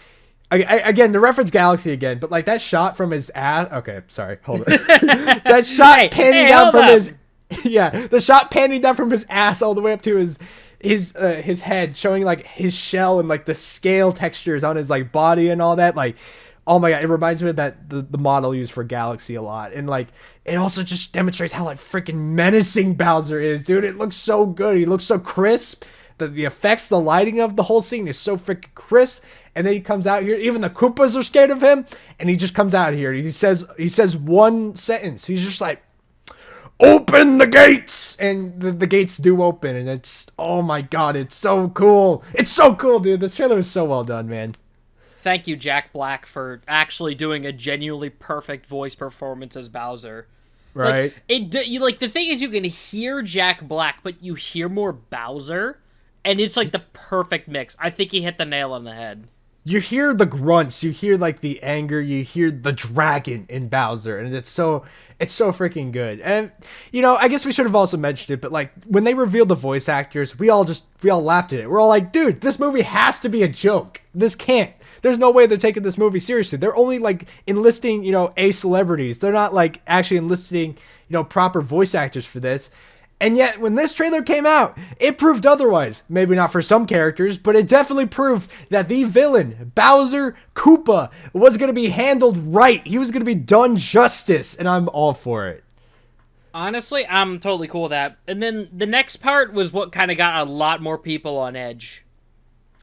again, the reference Galaxy again. But, like, that shot from his ass. Okay, sorry. Hold on. That shot panning down from his... Yeah, the shot panning down from his ass all the way up to his head, showing, like, his shell and, like, the scale textures on his, like, body and all that. Like, oh my god, it reminds me of that the model used for Galaxy a lot. And, like, it also just demonstrates how, like, freaking menacing Bowser is, dude. It looks so good. He looks so crisp. The effects, the lighting of the whole scene is so freaking crisp. And then he comes out here. Even the Koopas are scared of him. And he just comes out here. He says one sentence. He's just like, open the gates, and the gates do open, and it's, oh my god, it's so cool. It's so cool, dude. This trailer is so well done, man. Thank you, Jack Black, for actually doing a genuinely perfect voice performance as Bowser. Right. Like, the thing is, you can hear Jack Black, but you hear more Bowser, and it's like the perfect mix. I think he hit the nail on the head. You hear the grunts, you hear, like, the anger, you hear the dragon in Bowser, and it's so freaking good. And, you know, I guess we should have also mentioned it, but, like, when they revealed the voice actors, we all laughed at it. We're all like, dude, this movie has to be a joke. This can't. There's no way they're taking this movie seriously. They're only, like, enlisting, you know, celebrities. They're not, like, actually enlisting, you know, proper voice actors for this. And yet, when this trailer came out, it proved otherwise. Maybe not for some characters, but it definitely proved that the villain, Bowser Koopa, was going to be handled right. He was going to be done justice, and I'm all for it. Honestly, I'm totally cool with that. And then the next part was what kind of got a lot more people on edge.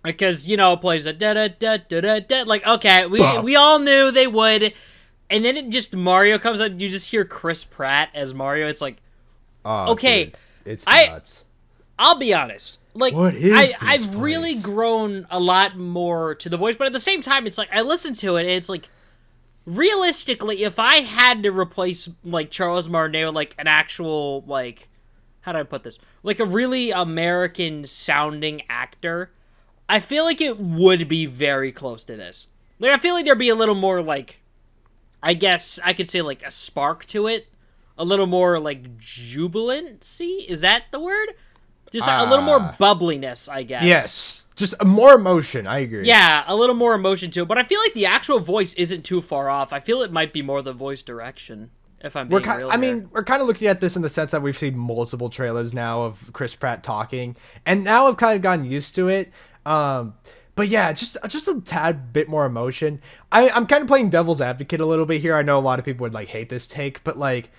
Because, you know, it plays a da-da-da-da-da-da. Like, okay, we all knew they would. And then it just, Mario comes out, and you just hear Chris Pratt as Mario. It's like, oh, okay, dude, it's nuts. I'll be honest. Like, what is I've really grown a lot more to the voice, but at the same time, it's like, I listen to it, and it's like, realistically, if I had to replace, like, Charles Martinet with, like, an actual, like, how do I put this? Like, a really American-sounding actor, I feel like it would be very close to this. Like, I feel like there'd be a little more, like, I guess I could say, like, a spark to it. A little more, like, jubilancy? Is that the word? Just a little more bubbliness, I guess. Yes. Just more emotion. I agree. Yeah, a little more emotion to it. But I feel like the actual voice isn't too far off. I feel it might be more the voice direction, if I'm being real I mean, we're kind of looking at this in the sense that we've seen multiple trailers now of Chris Pratt talking. And now I've kind of gotten used to it. But yeah, just a tad bit more emotion. I'm kind of playing devil's advocate a little bit here. I know a lot of people would, like, hate this take, but, like,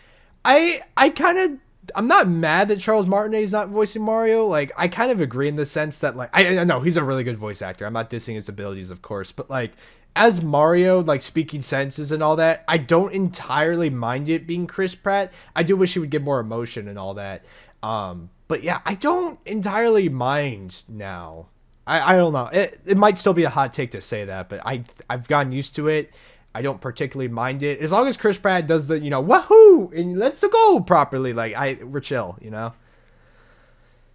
I'm not mad that Charles Martinet is not voicing Mario. Like, I kind of agree in the sense that, like, I know he's a really good voice actor. I'm not dissing his abilities, of course, but, like, as Mario, like, speaking sentences and all that, I don't entirely mind it being Chris Pratt. I do wish he would get more emotion and all that. But yeah, I don't entirely mind now. I don't know. It might still be a hot take to say that, but I've gotten used to it. I don't particularly mind it. As long as Chris Pratt does the, you know, wahoo, and let's go properly, like, we're chill, you know?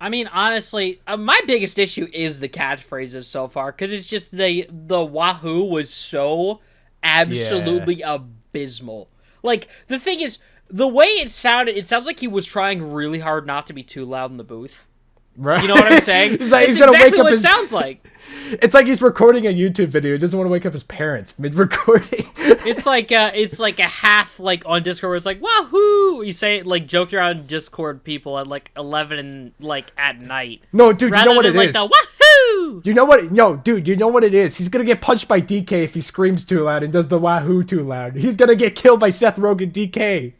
I mean, honestly, my biggest issue is the catchphrases so far, because it's just the Wahoo was so absolutely abysmal. Like, the thing is, the way it sounds like he was trying really hard not to be too loud in the booth. Right. You know what I'm saying? He's like, it's he's gonna exactly wake up what his... it sounds like. It's like he's recording a YouTube video. He doesn't want to wake up his parents mid-recording. It's like a half, like, on Discord where it's like, wahoo! You say it, like, joke around Discord people at, like, 11 and, like, at night. No, dude, you know what it like is. The wahoo! You know what? No, dude, you know what it is. He's gonna get punched by DK if he screams too loud and does the wahoo too loud. He's gonna get killed by Seth Rogen DK.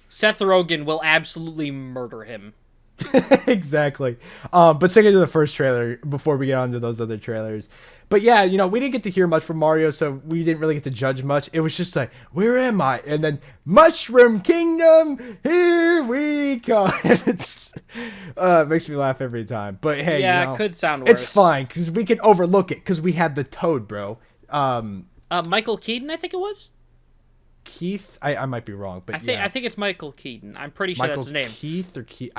Seth Rogen will absolutely murder him. Exactly. But sticking to the first trailer before we get on to those other trailers. But yeah, you know, we didn't get to hear much from Mario, so we didn't really get to judge much. It was just like, where am I? And then Mushroom Kingdom, here we come. It's it makes me laugh every time. But hey, Yeah, you know, it could sound worse. It's fine because we can overlook it because we had the Toad, bro. Michael Keaton, I think it was. Keith, I might be wrong, but I think it's Michael Keaton. I'm pretty sure Michael that's his name. Keith or Keith.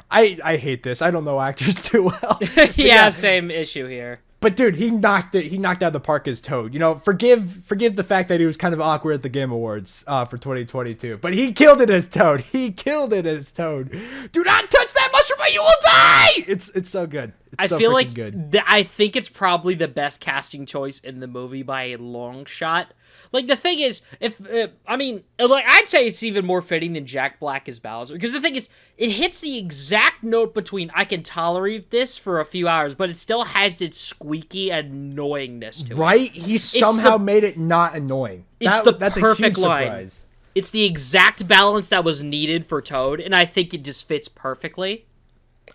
I hate this. I don't know actors too well. Yeah, same issue here. But dude, he knocked out of the park as Toad. You know, forgive the fact that he was kind of awkward at the Game Awards for 2022. But he killed it as Toad. He killed it as Toad. Do not touch that mushroom or you will die. It's so good. It's so feel like good. I think it's probably the best casting choice in the movie by a long shot. Like, the thing is, I'd say it's even more fitting than Jack Black as Bowser. Because the thing is, it hits the exact note between I can tolerate this for a few hours, but it still has its squeaky annoyingness to it. Right? He somehow made it not annoying. That's perfect a huge line. Surprise. It's the exact balance that was needed for Toad, and I think it just fits perfectly.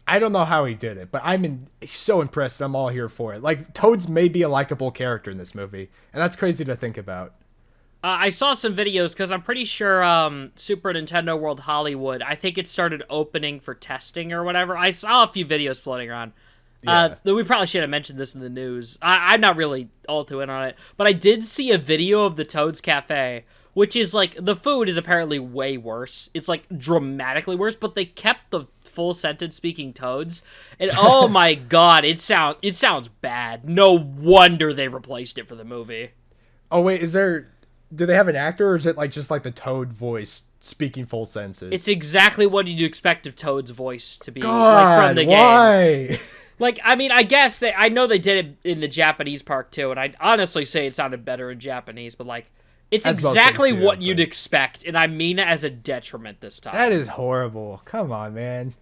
I don't know how he did it, but I'm so impressed. I'm all here for it. Like, Toad's may be a likable character in this movie, and that's crazy to think about. I saw some videos because I'm pretty sure Super Nintendo World Hollywood, I think it started opening for testing or whatever. I saw a few videos floating around. Yeah. We probably should have mentioned this in the news. I'm not really all too in on it, but I did see a video of the Toad's Cafe, which is like, the food is apparently way worse. It's like dramatically worse, but they kept the full sentence speaking Toads, and oh my god, it sounds bad. No wonder they replaced it for the movie. Oh wait, do they have an actor, or is it like just like the Toad voice speaking full sentences? It's exactly what you'd expect of Toad's voice to be. God, like, from the why? games. Like, I mean, I guess I know they did it in the Japanese part too, and I'd honestly say it sounded better in Japanese, but like, it's exactly what you'd expect, and I mean it as a detriment this time. That is horrible. Come on, man.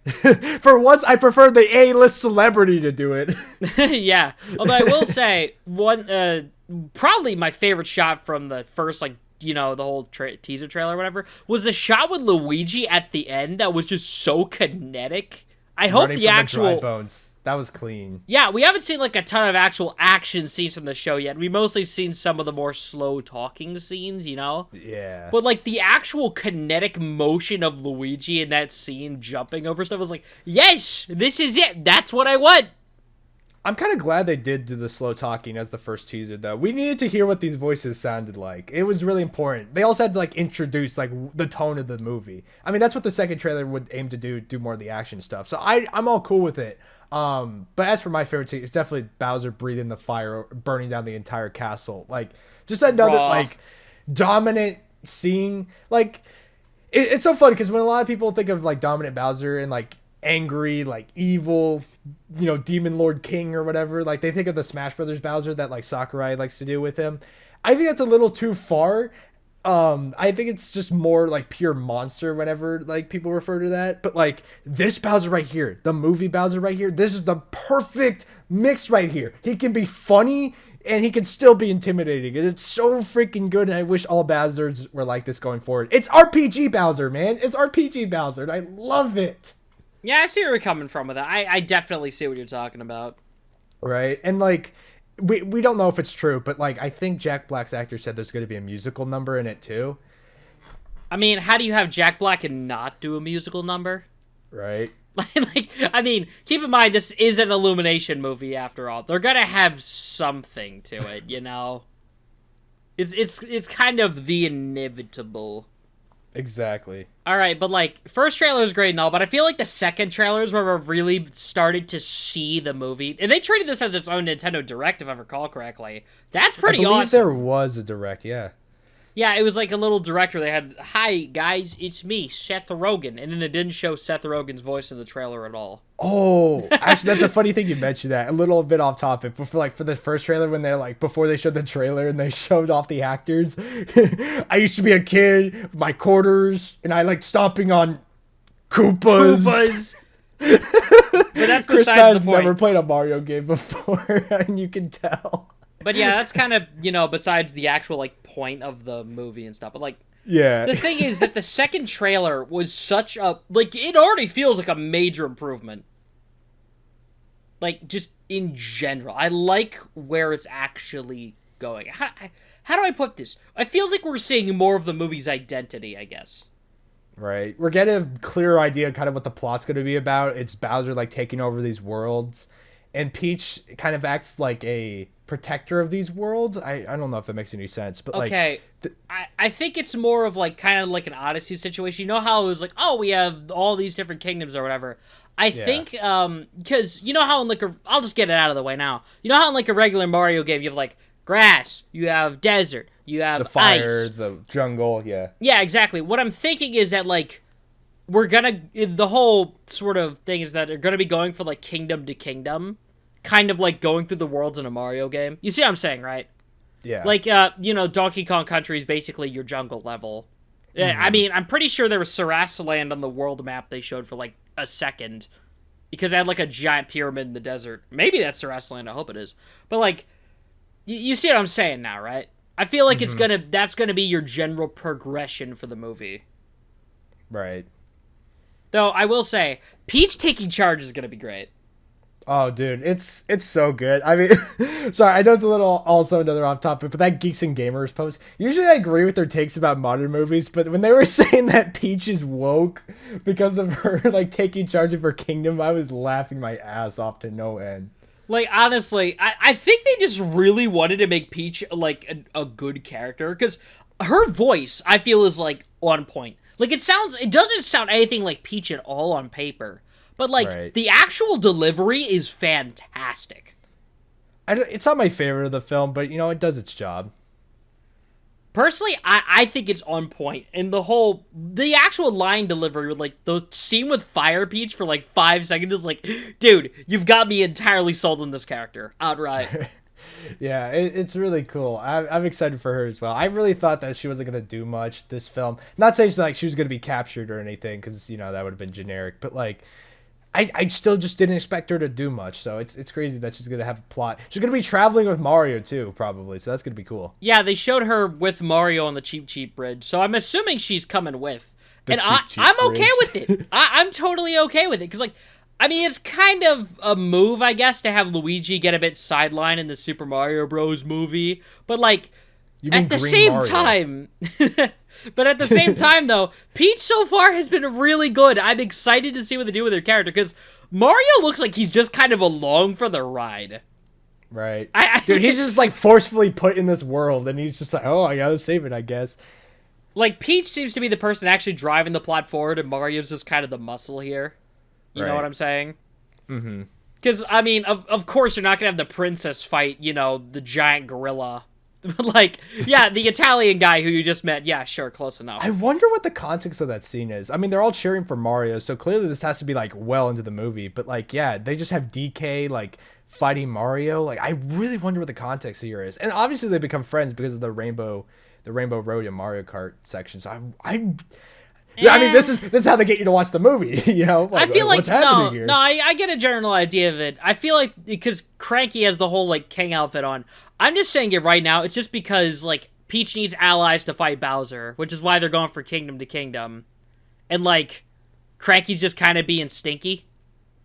For once, I prefer the A-list celebrity to do it. Yeah. Although I will say, probably my favorite shot from the first, like, you know, the whole teaser trailer or whatever, was the shot with Luigi at the end that was just so kinetic. I hope the actual... dry bones. That was clean. Yeah, we haven't seen like a ton of actual action scenes from the show yet. We mostly seen some of the more slow talking scenes, you know? Yeah. But like the actual kinetic motion of Luigi in that scene jumping over stuff was like, yes, this is it. That's what I want. I'm kind of glad they did do the slow talking as the first teaser, though. We needed to hear what these voices sounded like. It was really important. They also had to like introduce like the tone of the movie. I mean, that's what the second trailer would aim to do more of the action stuff. So I'm all cool with it. But as for my favorite scene, it's definitely Bowser breathing the fire, burning down the entire castle. Like, just another like dominant scene. Like, it's so funny because when a lot of people think of like dominant Bowser and like angry, like evil, you know, demon lord king or whatever, like they think of the Smash Brothers Bowser that like Sakurai likes to do with him. I think that's a little too far. I think it's just more like pure monster whenever like people refer to that. But like this Bowser right here, the movie Bowser right here, this is the perfect mix right here. He can be funny and he can still be intimidating. And it's so freaking good. And I wish all Bowsers were like this going forward. It's RPG Bowser, man. It's RPG Bowser. And I love it. Yeah, I see where you're coming from with that. I definitely see what you're talking about. Right. And like, we don't know if it's true, but like I think Jack Black's actor said there's going to be a musical number in it too. I mean, how do you have Jack Black and not do a musical number? Right. Like, I mean, keep in mind this is an Illumination movie after all. They're gonna have something to it, you know. It's kind of the inevitable. Exactly. All right, but like first trailer is great and all, but I feel like the second trailer is where we're really started to see the movie, and they treated this as its own Nintendo Direct, if I recall correctly. That's pretty I believe awesome. there was a direct, yeah. Yeah, it was like a little director. They had, "Hi guys, it's me, Seth Rogen," and then it didn't show Seth Rogen's voice in the trailer at all. Oh, actually, that's a funny thing you mentioned that. A little bit off topic, but for the first trailer, when they're like before they showed the trailer and they showed off the actors, I used to be a kid, my quarters, and I like stomping on Koopas. But that's Chris besides has the point. never played a Mario game before, and you can tell. But yeah, that's kind of, besides the actual like point of the movie and stuff. But like, Yeah. the thing is that the second trailer was such a, like, it already feels like a major improvement. Like, just in general. I like where it's actually going. How do I put this? It feels like we're seeing more of the movie's identity, I guess. Right. We're getting a clearer idea kind of what the plot's going to be about. It's Bowser like taking over these worlds, and Peach kind of acts like a protector of these worlds. I don't know if that makes any sense, but Okay. I think it's more of like kind of like an Odyssey situation. You know how it was like, oh, we have all these different kingdoms or whatever. I think because you know how in like I'll just get it out of the way now. You know how in like a regular Mario game you have like grass, you have desert, you have the fire, ice. the jungle, yeah. Yeah, exactly. What I'm thinking is that like the whole sort of thing is that they're gonna be going for like kingdom to kingdom, kind of like going through the worlds in a Mario game. You see what I'm saying, right? Yeah. Like, Donkey Kong Country is basically your jungle level. I mean, I'm pretty sure there was Cyanize on the world map they showed for, like, a second. Because it had, like, a giant pyramid in the desert. Maybe that's Cyanize, I hope it is. But, like, you see what I'm saying now, right? I feel like that's gonna be your general progression for the movie. Right. Though, I will say, Peach taking charge is gonna be great. Oh, dude, it's so good. I mean, sorry, I know it's a little also another off topic, but that Geeks and Gamers post, usually I agree with their takes about modern movies, but when they were saying that Peach is woke because of her, like, taking charge of her kingdom, I was laughing my ass off to no end. Like, honestly, I think they just really wanted to make Peach, like, a good character, because her voice, I feel, is, like, on point. Like, it doesn't sound anything like Peach at all on paper. But, like, Right. the actual delivery is fantastic. It's not my favorite of the film, but, it does its job. Personally, I think it's on point. And the actual line delivery with, like, the scene with Fire Peach for, like, 5 seconds is like, dude, you've got me entirely sold on this character. Outright. Yeah, it's really cool. I'm excited for her as well. I really thought that she wasn't going to do much this film. Not saying like she was going to be captured or anything, because, that would have been generic. But, like, I still just didn't expect her to do much, so it's crazy that she's gonna have a plot. She's gonna be traveling with Mario too, probably, so that's gonna be cool. Yeah, they showed her with Mario on the Cheap Cheap Bridge, so I'm assuming she's coming with. The Cheap Cheap I'm okay Bridge. with it. I'm totally okay with it, because, like, I mean, it's kind of a move, I guess, to have Luigi get a bit sidelined in the Super Mario Bros. Movie, but, like, You mean at the Green same Mario. time... But at the same time, though, Peach so far has been really good. I'm excited to see what they do with her character, because Mario looks like he's just kind of along for the ride. Right. I Dude, he's just, like, forcefully put in this world, and he's just like, oh, I gotta save it, I guess. Like, Peach seems to be the person actually driving the plot forward, and Mario's just kind of the muscle here. You know Right. what I'm saying? Mm-hmm. Because, I mean, of course you're not going to have the princess fight, the giant gorilla. Like, yeah, the Italian guy who you just met, yeah, sure, close enough. I wonder what the context of that scene is. I mean, they're all cheering for Mario, so clearly this has to be, like, well into the movie. But, like, yeah, they just have DK, like, fighting Mario. Like, I really wonder what the context here is. And obviously they become friends because of the Rainbow Road and Mario Kart section. So yeah, I mean, this is how they get you to watch the movie, Like, I feel like, what's happening here? no, I get a general idea of it. I feel like, because Cranky has the whole, like, king outfit on, I'm just saying it right now, it's just because, like, Peach needs allies to fight Bowser, which is why they're going for kingdom to kingdom. And, like, Cranky's just kind of being stinky.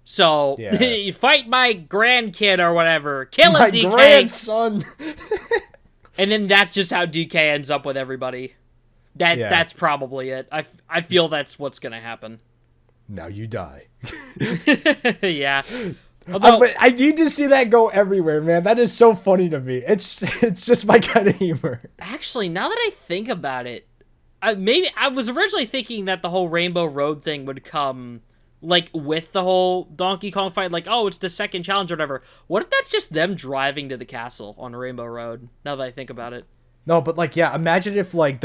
So, Yeah. you fight my grandkid or whatever. Kill him, My DK! grandson. And then that's just how DK ends up with everybody. Yeah. That's probably it. I feel that's what's gonna happen. Now you die. Yeah. Although, But I need to see that go everywhere, man. That is so funny to me. It's just my kind of humor. actually, now that I think about it, maybe I was originally thinking that the whole Rainbow Road thing would come like with the whole Donkey Kong fight, like, oh, it's the second challenge or whatever. What if that's just them driving to the castle on Rainbow Road? Now that I think about it. No, but like, yeah, imagine if like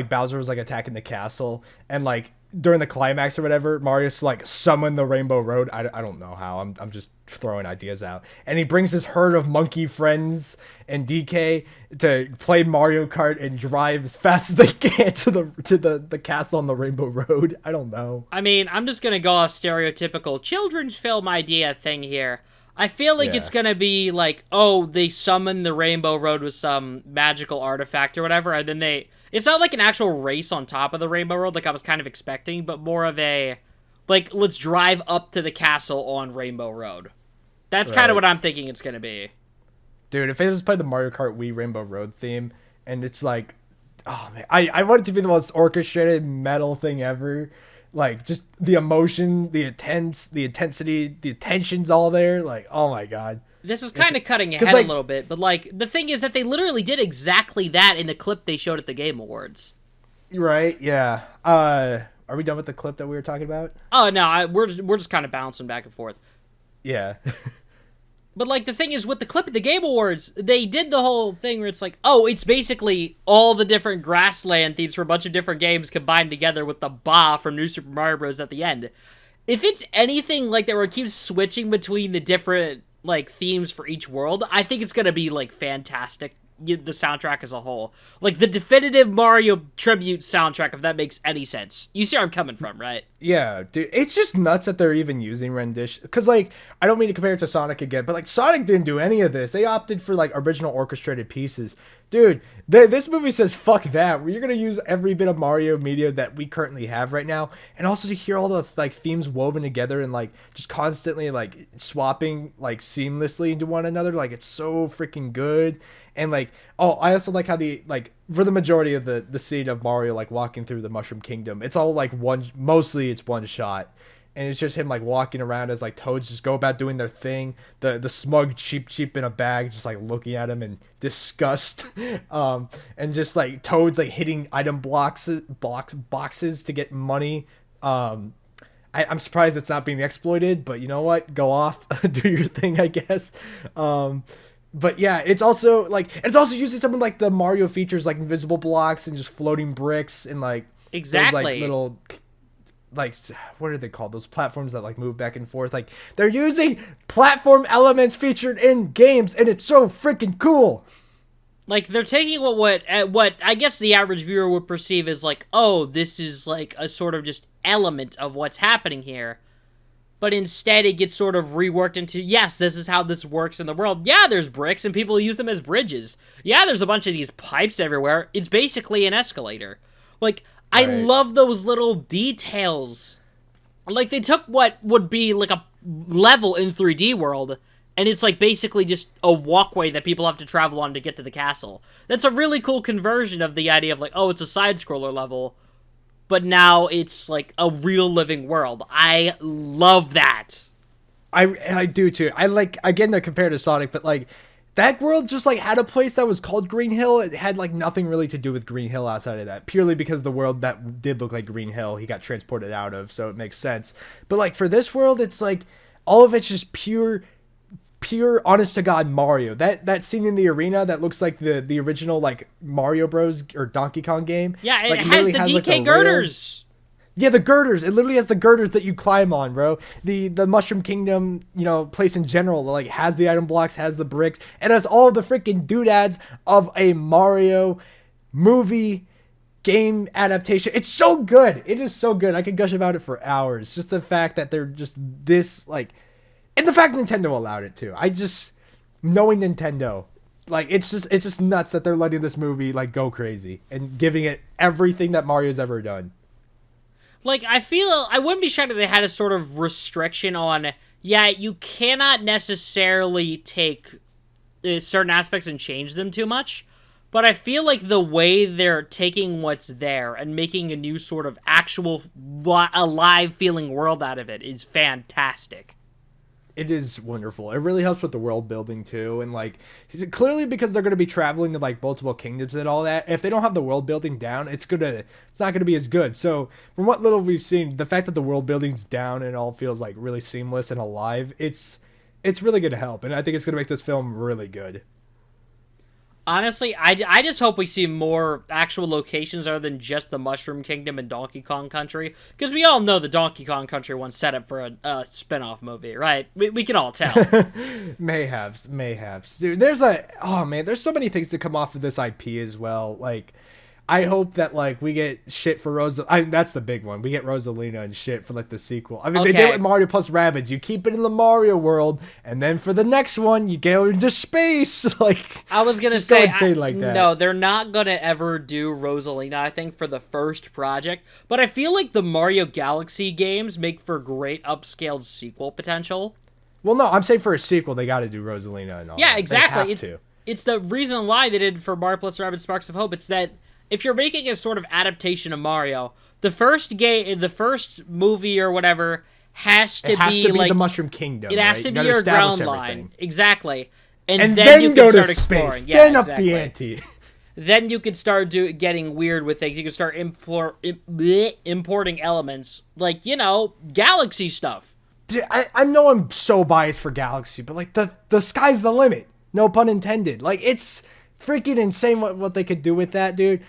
Bowser was like attacking the castle and like during the climax or whatever, Mario's like summon the Rainbow Road. I don't know how. I'm just throwing ideas out. And he brings his herd of monkey friends and DK to play Mario Kart and drive as fast as they can to the castle on the Rainbow Road. I don't know. I mean, I'm just gonna go off stereotypical children's film idea thing here. I feel like it's gonna be like, oh, they summon the Rainbow Road with some magical artifact or whatever, and then it's not like an actual race on top of the Rainbow Road like I was kind of expecting, but more of a, like, let's drive up to the castle on Rainbow Road. That's kind of what I'm thinking it's gonna be. Dude, if they just play the Mario Kart Wii Rainbow Road theme, and it's like, oh man, I want it to be the most orchestrated metal thing ever. Like, just the emotion, the intensity, the attention's all there. Like, oh my god. This is kind of cutting ahead a little bit, but, like, the thing is that they literally did exactly that in the clip they showed at the Game Awards. Right, yeah. Are we done with the clip that we were talking about? Oh, no, we're just kind of bouncing back and forth. Yeah. But, like, the thing is, with the clip at the Game Awards, they did the whole thing where it's like, oh, it's basically all the different grassland themes for a bunch of different games combined together with the Ba from New Super Mario Bros. At the end. If it's anything like that where it keeps switching between the different, like, themes for each world, I think it's gonna be, like, fantastic. The soundtrack as a whole. Like, the definitive Mario tribute soundtrack, if that makes any sense. You see where I'm coming from, right? Yeah, dude, it's just nuts that they're even using rendition. Because, like, I don't mean to compare it to Sonic again, but, like, Sonic didn't do any of this. They opted for, like, original orchestrated pieces. Dude, this movie says, fuck that. You're going to use every bit of Mario media that we currently have right now. And also to hear all the, like, themes woven together and, like, just constantly, like, swapping, like, seamlessly into one another. Like, it's so freaking good. And, like, oh, I also like how for the majority of the scene of Mario, like, walking through the Mushroom Kingdom, it's all, like, mostly it's one shot. And it's just him, like, walking around as, like, toads just go about doing their thing. The smug cheap in a bag, just, like, looking at him in disgust. And just, like, toads, like, hitting item boxes to get money. I'm surprised it's not being exploited, but you know what? Go off. Do your thing, I guess. But yeah, it's also using something like the Mario features, like invisible blocks and just floating bricks and like exactly those, like, little, like, what are they called? Those platforms that, like, move back and forth. Like, they're using platform elements featured in games, and it's so freaking cool. Like, they're taking what I guess the average viewer would perceive as like, oh, this is like a sort of just element of what's happening here. But instead, it gets sort of reworked into, yes, this is how this works in the world. Yeah, there's bricks, and people use them as bridges. Yeah, there's a bunch of these pipes everywhere. It's basically an escalator. Like, right. I love those little details. Like, they took what would be, like, a level in 3D world, and it's, like, basically just a walkway that people have to travel on to get to the castle. That's a really cool conversion of the idea of, like, oh, it's a side-scroller level, but now it's, like, a real living world. I love that. I do, too. I like, again, they're compared to Sonic, but, like, that world just, like, had a place that was called Green Hill. It had, like, nothing really to do with Green Hill outside of that. Purely because the world that did look like Green Hill, he got transported out of, so it makes sense. But, like, for this world, it's, like, all of it's just pure honest to God Mario. That scene in the arena that looks like the original, like, Mario Bros. Or Donkey Kong game. Yeah, like, it has the DK like, girders. Yeah, the girders. It literally has the girders that you climb on, bro. The Mushroom Kingdom, you know, place in general, like, has the item blocks, has the bricks, and has all the freaking doodads of a Mario movie game adaptation. It's so good. It is so good. I could gush about it for hours. Just the fact that they're just this, like, and the fact Nintendo allowed it too. Knowing Nintendo, like, it's just nuts that they're letting this movie, like, go crazy and giving it everything that Mario's ever done. Like, I wouldn't be shocked if they had a sort of restriction on, yeah, you cannot necessarily take certain aspects and change them too much, but I feel like the way they're taking what's there and making a new sort of actual alive feeling world out of it is fantastic. It is wonderful. It really helps with the world building too, and like clearly because they're going to be traveling to like multiple kingdoms and all that. If they don't have the world building down, it's not going to be as good. So from what little we've seen, the fact that the world building's down and all feels like really seamless and alive, it's really going to help, and I think it's going to make this film really good. Honestly, I just hope we see more actual locations other than just the Mushroom Kingdom and Donkey Kong Country. Because we all know the Donkey Kong Country one's set up for a spin-off movie, right? We can all tell. Mayhaps. Dude, there's so many things to come off of this IP as well. Like, I hope that, like, we get shit for that's the big one. We get Rosalina and shit for, like, the sequel. I mean, They did it with Mario plus Rabbids. You keep it in the Mario world, and then for the next one, you go into space. Like, I was gonna say like that. No, they're not gonna ever do Rosalina, I think, for the first project. But I feel like the Mario Galaxy games make for great upscaled sequel potential. Well, no, I'm saying for a sequel, they got to do Rosalina and all Yeah, that. exactly. It's the reason why they did for Mario plus Rabbids Sparks of Hope. It's that if you're making a sort of adaptation of Mario, the first movie or whatever has to be like the Mushroom Kingdom. It has to be your ground line, exactly, and then you can start exploring. Space. Yeah, then exactly. Up the ante. Then you can start getting weird with things. You can start importing elements like Galaxy stuff. Dude, I know I'm so biased for Galaxy, but like the sky's the limit. No pun intended. Like it's freaking insane what they could do with that, dude.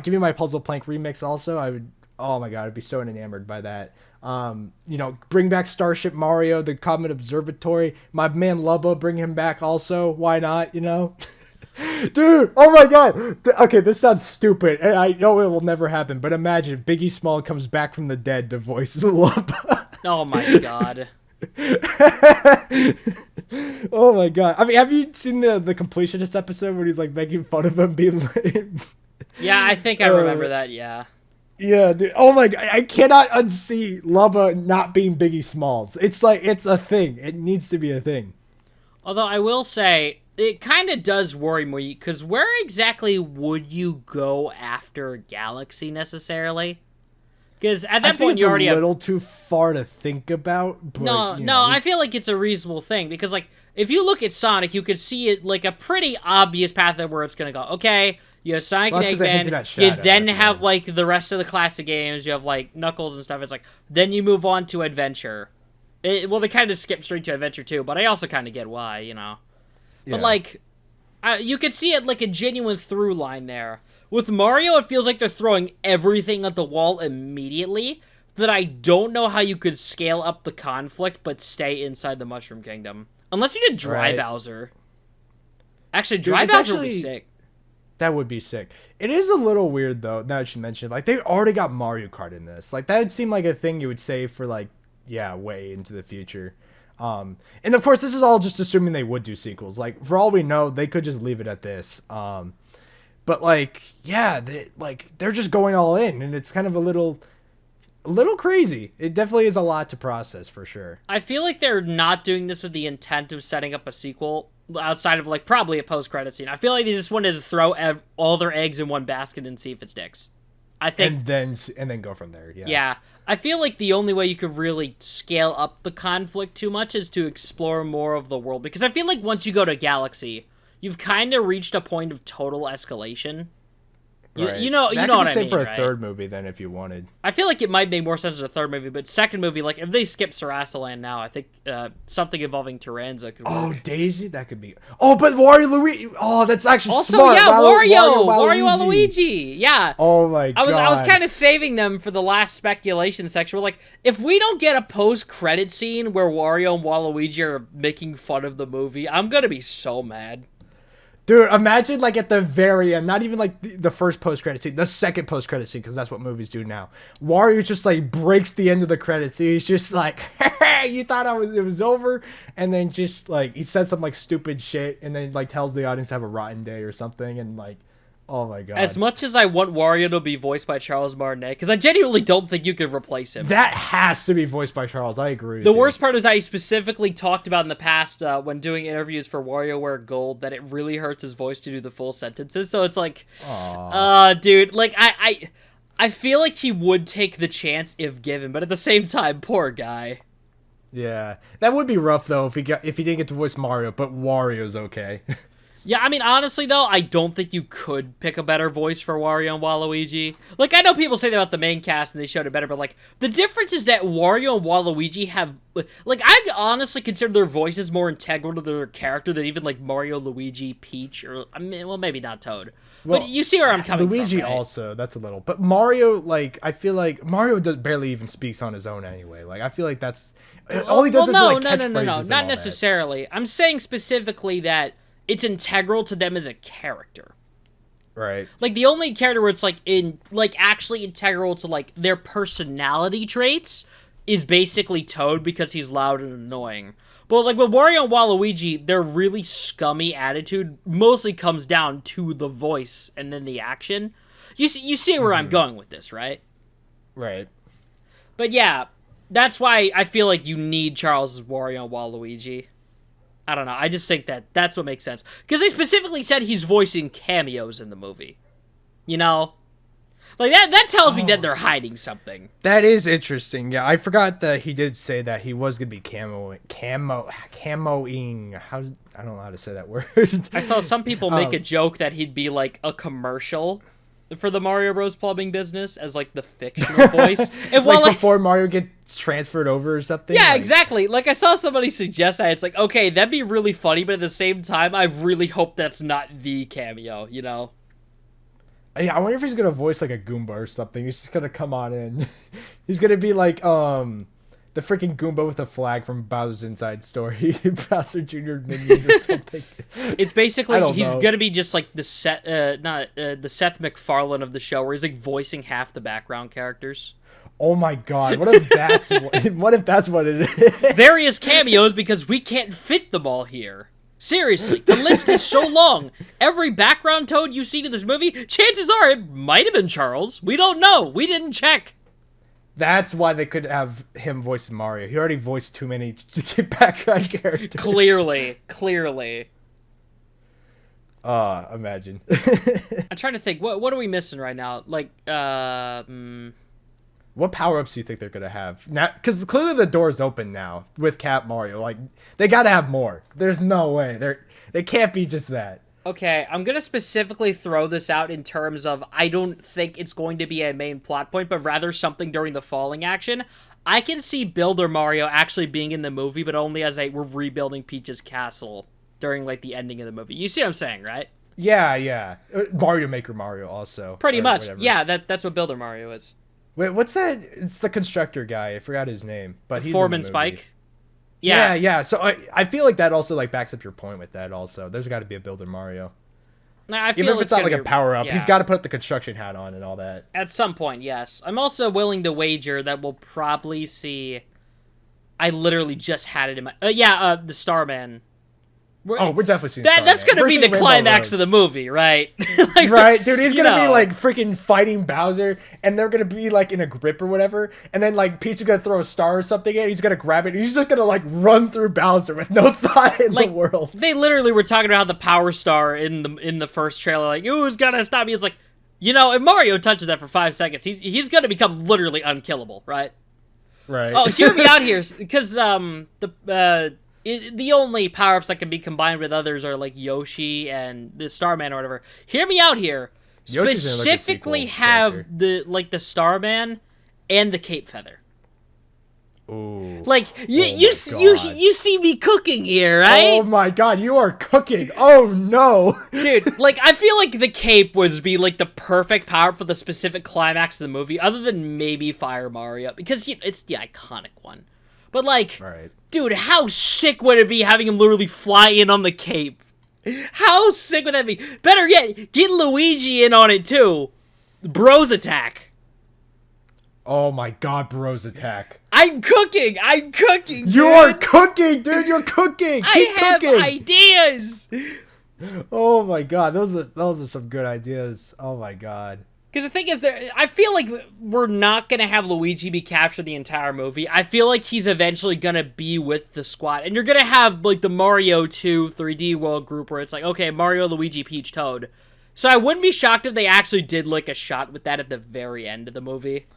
Give me my Puzzle Plank remix also. Oh my god, I'd be so enamored by that. Bring back Starship Mario, the Comet Observatory. My man Lubba, bring him back also. Why not, Dude, oh my god. Okay, this sounds stupid, and I know it will never happen, but imagine Biggie Small comes back from the dead to voice Lubba. Oh my god. Oh my god. I mean, have you seen the completionist episode where he's like making fun of him being lame? Yeah, I think I remember that, yeah. Yeah, dude. Oh my god. I cannot unsee Lubba not being Biggie Smalls. It's like, it's a thing. It needs to be a thing. Although I will say, it kind of does worry me, because where exactly would you go after Galaxy necessarily? Because at that point you already have... a little too far to think about. But, I feel like it's a reasonable thing, because like if you look at Sonic, you could see it like a pretty obvious path of where it's gonna go. Okay, you have Sonic and Eggman. You then have like the rest of the classic games. You have like Knuckles and stuff. It's like then you move on to Adventure. They kind of skip straight to Adventure too, but I also kind of get why, Yeah. But like, you could see it like a genuine through line there. With Mario, it feels like they're throwing everything at the wall immediately, that I don't know how you could scale up the conflict but stay inside the Mushroom Kingdom. Unless you did Dry Bowser. Actually, Dry Bowser would be sick. That would be sick. It is a little weird, though, now that you mention it. Like, they already got Mario Kart in this. Like, that would seem like a thing you would say for, like, way into the future. And, of course, this is all just assuming they would do sequels. Like, for all we know, they could just leave it at this. But like, yeah, they're just going all in, and it's kind of a little crazy. It definitely is a lot to process for sure. I feel like they're not doing this with the intent of setting up a sequel outside of like probably a post-credit scene. I feel like they just wanted to throw all their eggs in one basket and see if it sticks. I think, and then go from there. Yeah. Yeah. I feel like the only way you could really scale up the conflict too much is to explore more of the world, because I feel like once you go to Galaxy, you've kind of reached a point of total escalation. Right. You know what I mean, for a third movie then if you wanted. I feel like it might make more sense as a third movie, but second movie, like if they skip Sarasaland now, I think something involving Taranza could work. Oh, Daisy, that could be. Oh, but Wario Luigi. Oh, that's actually also, smart. Yeah, Wario Waluigi. Yeah. Oh my god. I was kind of saving them for the last speculation section. We're like, if we don't get a post-credit scene where Wario and Waluigi are making fun of the movie, I'm gonna be so mad. Dude, imagine like at the very end, not even like the first post-credit scene, the second post-credit scene, because that's what movies do now. Wario just like breaks the end of the credits. He's just like, hey, you thought it was over? And then just like, he says some like stupid shit and then like tells the audience to have a rotten day or something. And like, oh my god. As much as I want Wario to be voiced by Charles Martinet, because I genuinely don't think you could replace him. That has to be voiced by Charles. I agree with The you. worst part is that he specifically talked about in the past when doing interviews for WarioWare Gold that it really hurts his voice to do the full sentences. So it's like, dude, like I feel like he would take the chance if given, but at the same time, poor guy. Yeah, that would be rough though if he didn't get to voice Mario, but Wario's okay. Yeah, I mean, honestly, though, I don't think you could pick a better voice for Wario and Waluigi. Like, I know people say that about the main cast and they showed it better, but, like, the difference is that Wario and Waluigi have... Like, I honestly consider their voices more integral to their character than even, like, Mario, Luigi, Peach, or... I mean, well, maybe not Toad. Well, but you see where I'm coming Luigi from, right? also, that's a little... But Mario, like, I feel like... Mario barely even speaks on his own anyway. Like, I feel like that's... All he does is, like, catchphrases and all not necessarily. I'm saying specifically that it's integral to them as a character. Right. Like, the only character where it's, like, actually integral to, like, their personality traits is basically Toad because he's loud and annoying. But, like, with Wario and Waluigi, their really scummy attitude mostly comes down to the voice and then the action. You see where I'm going with this, right? Right. But, yeah, that's why I feel like you need Charles' Wario and Waluigi. I don't know. I just think that's what makes sense. Because they specifically said he's voicing cameos in the movie. You know? Like, that tells me that they're hiding something. That is interesting. Yeah, I forgot that he did say that he was going to be camoing. I don't know how to say that word. I saw some people make a joke that he'd be, like, a commercial for the Mario Bros. Plumbing business as, like, the fictional voice. And like, before Mario gets transferred over or something? Yeah, like... exactly. Like, I saw somebody suggest that. It's like, okay, that'd be really funny, but at the same time, I really hope that's not the cameo, you know? Yeah, I wonder if he's going to voice, like, a Goomba or something. He's just going to come on in. He's going to be, like, the freaking Goomba with a flag from Bowser's Inside Story. Bowser Jr. Minions or something. It's basically, he's know. gonna be just like the Seth MacFarlane of the show, where he's like voicing half the background characters. Oh my god, what if that's what it is? Various cameos, because we can't fit them all here. Seriously, the list is so long. Every background Toad you see in this movie, chances are it might have been Charles. We don't know. We didn't check. That's why they could have him voice Mario. He already voiced too many to get background characters. Clearly. Imagine. I'm trying to think. What are we missing right now? Like, What power-ups do you think they're going to have? Now, because clearly the door's open now with Cat Mario. Like, they got to have more. There's no way. They can't be just that. Okay, I'm going to specifically throw this out in terms of I don't think it's going to be a main plot point, but rather something during the falling action. I can see Builder Mario actually being in the movie, but only as we're rebuilding Peach's castle during, like, the ending of the movie. You see what I'm saying, right? Yeah. Mario Maker Mario also. Pretty much. Whatever. Yeah, that's what Builder Mario is. Wait, what's that? It's the constructor guy. I forgot his name, but he's Foreman in the movie. Spike. Yeah. So I feel like that also like backs up your point with that. Also, there's got to be a Builder Mario. I feel Even if it's not like a power up, yeah. he's got to put the construction hat on and all that. At some point, yes. I'm also willing to wager that we'll probably see. I literally just had it in my. The Starman. We're definitely seeing that's going to be the climax of the movie, right? Like, right, dude. He's going to be like freaking fighting Bowser, and they're going to be like in a grip or whatever, and then like Peach is going to throw a star or something, and he's going to grab it, and he's just going to like run through Bowser with no thought in the world. They literally were talking about the Power Star in the first trailer, like, who's going to stop me? It's like, you know, if Mario touches that for 5 seconds, he's going to become literally unkillable, right? Right. Oh, hear me out here, because the only power-ups that can be combined with others are like Yoshi and the Starman or whatever. Hear me out here. Specifically have the Starman and the Cape Feather. Ooh. Like you see me cooking here, right? Oh my god, you are cooking. Oh no. Dude, like I feel like the cape would be like the perfect power for the specific climax of the movie, other than maybe Fire Mario, because it's the iconic one. But, like, right. Dude, how sick would it be having him literally fly in on the cape? How sick would that be? Better yet, get Luigi in on it, too. Bros Attack. Oh, my God, Bros Attack. I'm cooking, dude. You're cooking, dude. You're cooking. I have ideas. Oh, my God. Those are some good ideas. Oh, my God. Because the thing is, I feel like we're not going to have Luigi be captured the entire movie. I feel like he's eventually going to be with the squad. And you're going to have, like, the Mario 2 3D World group where it's like, okay, Mario, Luigi, Peach, Toad. So I wouldn't be shocked if they actually did, like, a shot with that at the very end of the movie.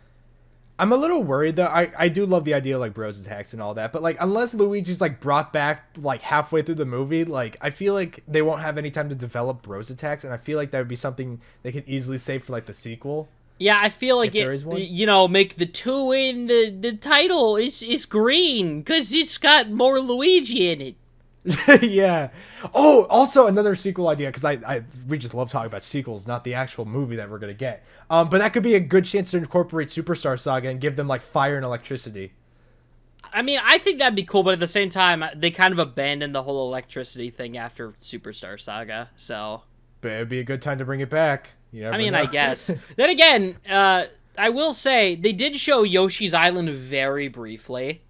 I'm a little worried though. I do love the idea of like bros attacks and all that, but like unless Luigi's like brought back like halfway through the movie, like I feel like they won't have any time to develop bros attacks, and I feel like that would be something they could easily save for like the sequel. Yeah, I feel like make the 2 in the title is green because it's got more Luigi in it. Yeah. Oh, also another sequel idea, because we just love talking about sequels, not the actual movie that we're gonna get. But that could be a good chance to incorporate Superstar Saga and give them like fire and electricity. I mean, I think that'd be cool, but at the same time, they kind of abandoned the whole electricity thing after Superstar Saga. So, but it'd be a good time to bring it back. I guess. Then again, I will say they did show Yoshi's Island very briefly.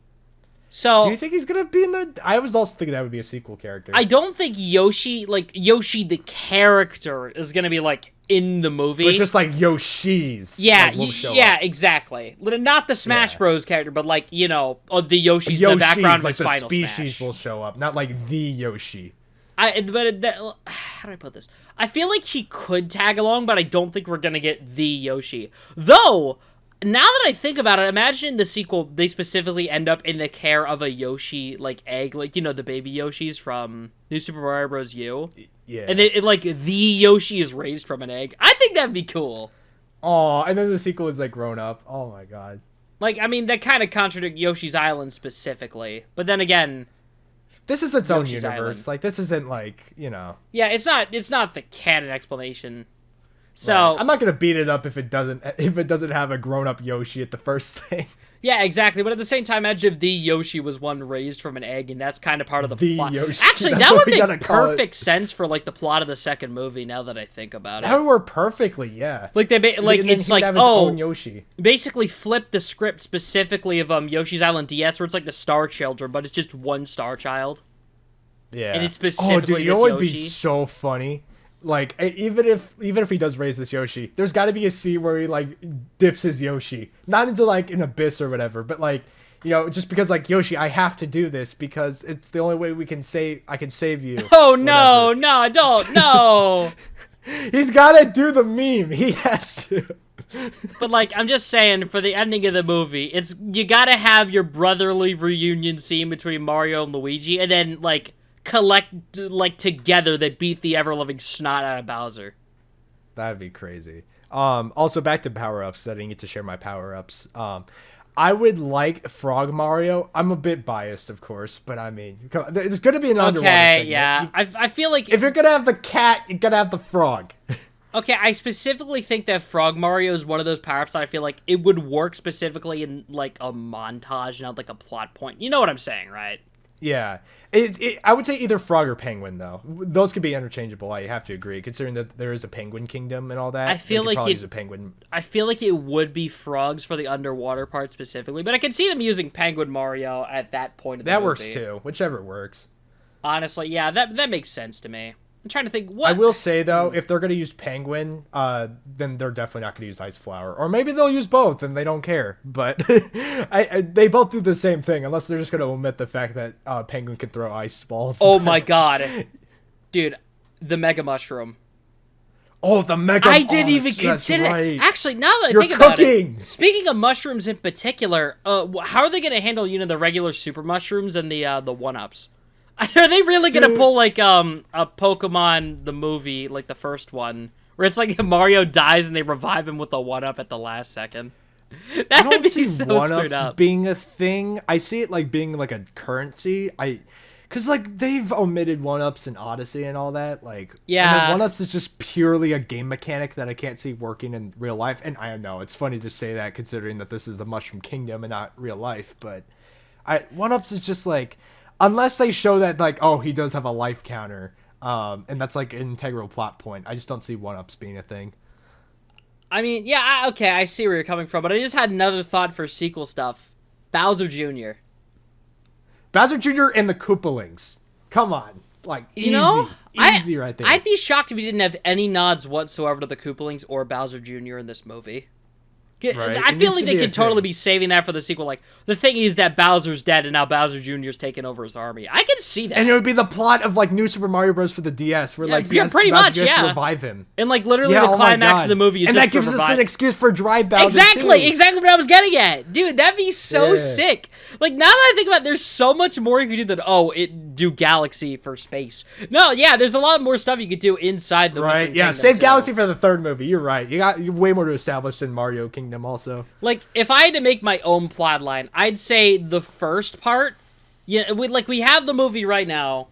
So, do you think he's gonna be in the? I was also thinking that would be a sequel character. I don't think Yoshi the character, is gonna be like in the movie. But just like Yoshi's. Yeah, like, exactly. Not the Smash Bros character, but like the Yoshis in the background like of his final species Smash. will show up, not like the Yoshi. How do I put this? I feel like he could tag along, but I don't think we're gonna get the Yoshi. Though, now that I think about it, imagine in the sequel they specifically end up in the care of a Yoshi like egg, like the baby Yoshis from New Super Mario Bros. U. Yeah. And like the Yoshi is raised from an egg. I think that'd be cool. Oh, and then the sequel is like grown up. Oh my god. Like, I mean, that kind of contradicts Yoshi's Island specifically, but then again, this is its own Yoshi's universe. Island. Like, this isn't like, Yeah, it's not the canon explanation. So right. I'm not gonna beat it up if it doesn't have a grown up Yoshi at the first thing. Yeah, exactly. But at the same time, imagine if the Yoshi was one raised from an egg, and that's kind of part of the plot. Yoshi. Actually, that would make perfect sense for like the plot of the second movie. Now that I think about it, that would work perfectly. Yeah. Like it's like own Yoshi. Basically flip the script specifically of Yoshi's Island DS, where it's like the Star Children, but it's just one Star Child. Yeah. And it's specifically you know what would Yoshi. be so funny? Like, even if he does raise this Yoshi, there's got to be a scene where he like dips his Yoshi, not into like an abyss or whatever, but like, just because like, Yoshi, I have to do this because it's the only way I can save you. Oh no, no, don't, no. He's got to do the meme. He has to. But like, I'm just saying, for the ending of the movie, you gotta have your brotherly reunion scene between Mario and Luigi, and then like together they beat the ever-loving snot out of Bowser. That'd be crazy. Also back to power-ups. I didn't get to share my power-ups. I would like Frog Mario. I'm a bit biased, of course, but I mean, there's gonna be an underwater segment. Yeah. I feel like if you're gonna have the cat, you gotta have the frog. Okay, I specifically think that Frog Mario is one of those power-ups that I feel like it would work specifically in like a montage, not like a plot point. You know what I'm saying, right? Yeah. I would say either frog or penguin, though. Those could be interchangeable. I have to agree, considering that there is a penguin kingdom and all that. I feel like use a penguin. I feel like it would be frogs for the underwater part specifically, but I can see them using Penguin Mario at that point of the movie. That works too. Whichever works. Honestly, yeah, that makes sense to me. I'm trying to think what I will say though, if they're gonna use penguin, then they're definitely not gonna use ice flower, or maybe they'll use both and they don't care. But they both do the same thing, unless they're just gonna omit the fact that penguin can throw ice balls. Oh my god, dude, the Mega Mushroom. Oh, the Mega. I didn't even consider right. that. Actually, now that I think about it, speaking of mushrooms in particular, how are they gonna handle the regular super mushrooms and the 1-ups? Are they really gonna pull like a Pokemon the movie, like the first one, where it's like Mario dies and they revive him with a 1-up at the last second? I don't see so 1-ups being a thing. I see it like being like a currency. Cause like they've omitted 1-ups in Odyssey and all that. Like, yeah, and then 1-ups is just purely a game mechanic that I can't see working in real life. And I know it's funny to say that considering that this is the Mushroom Kingdom and not real life, but 1-ups is just like. Unless they show that, like, oh, he does have a life counter, and that's, like, an integral plot point. I just don't see 1-ups being a thing. I mean, yeah, okay, I see where you're coming from, but I just had another thought for sequel stuff. Bowser Jr. Bowser Jr. and the Koopalings. Come on. Like, easy right there. I'd be shocked if you didn't have any nods whatsoever to the Koopalings or Bowser Jr. in this movie. Right. I It feel needs like to they be a could totally thing. be saving that for the sequel. Like, the thing is that Bowser's dead and now Bowser Jr.'s taking over his army. I can see that. And it would be the plot of like New Super Mario Bros. For the DS, where like yeah, pretty Bowser much, gets to yeah. revive him. And like literally Yeah, the oh my climax God. of the movie is and just that gives to us revive. an excuse for Dry Bowser Exactly too. what I was getting at. Dude, that'd be so Yeah. sick. Like, now that I think about it, there's so much more you could do than, do Galaxy for space. No, yeah, there's a lot more stuff you could do inside the Right, Mushroom yeah, Kingdom, save too. Galaxy for the third movie. You're right. You got way more to establish than Mario Kingdom also. Like, if I had to make my own plot line, I'd say the first part, we have the movie right now.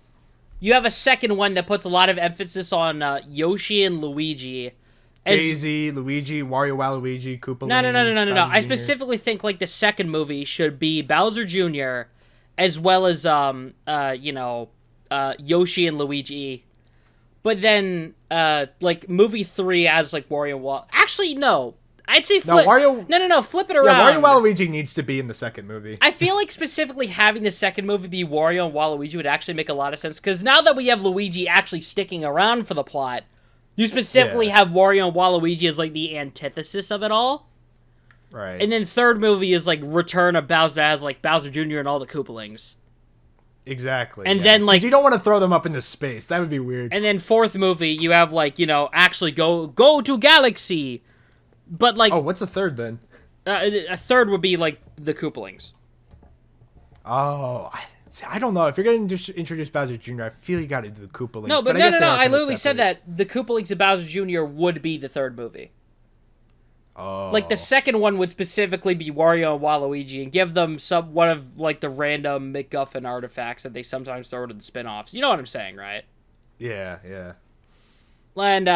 You have a second one that puts a lot of emphasis on Yoshi and Luigi. Daisy, Luigi, Wario Waluigi, Koopa. No. Bowser I Jr. specifically think like the second movie should be Bowser Jr. as well as Yoshi and Luigi. But then like movie 3 as like Wario and Actually, no. I'd say flip. No, flip it Yeah, around. Wario Waluigi needs to be in the second movie. I feel like specifically having the second movie be Wario and Waluigi would actually make a lot of sense, because now that we have Luigi actually sticking around for the plot, you specifically have Wario and Waluigi as like the antithesis of it all. Right. And then third movie is like Return of Bowser, that has like Bowser Jr. and all the Koopalings. Exactly. And then, like, 'cause you don't want to throw them up into space. That would be weird. And then fourth movie, you have like, actually go to Galaxy. But like, Oh, what's the third then? a third would be like the Koopalings. Oh, I don't know. If you're going to introduce Bowser Jr., I feel you got to do the Koopalings. No, but I guess they no. are I kinda literally said separate. that the Koopalings and Bowser Jr. would be the third movie. Oh. Like, the second one would specifically be Wario and Waluigi, and give them one of like the random MacGuffin artifacts that they sometimes throw to the spin-offs. You know what I'm saying, right? Yeah. And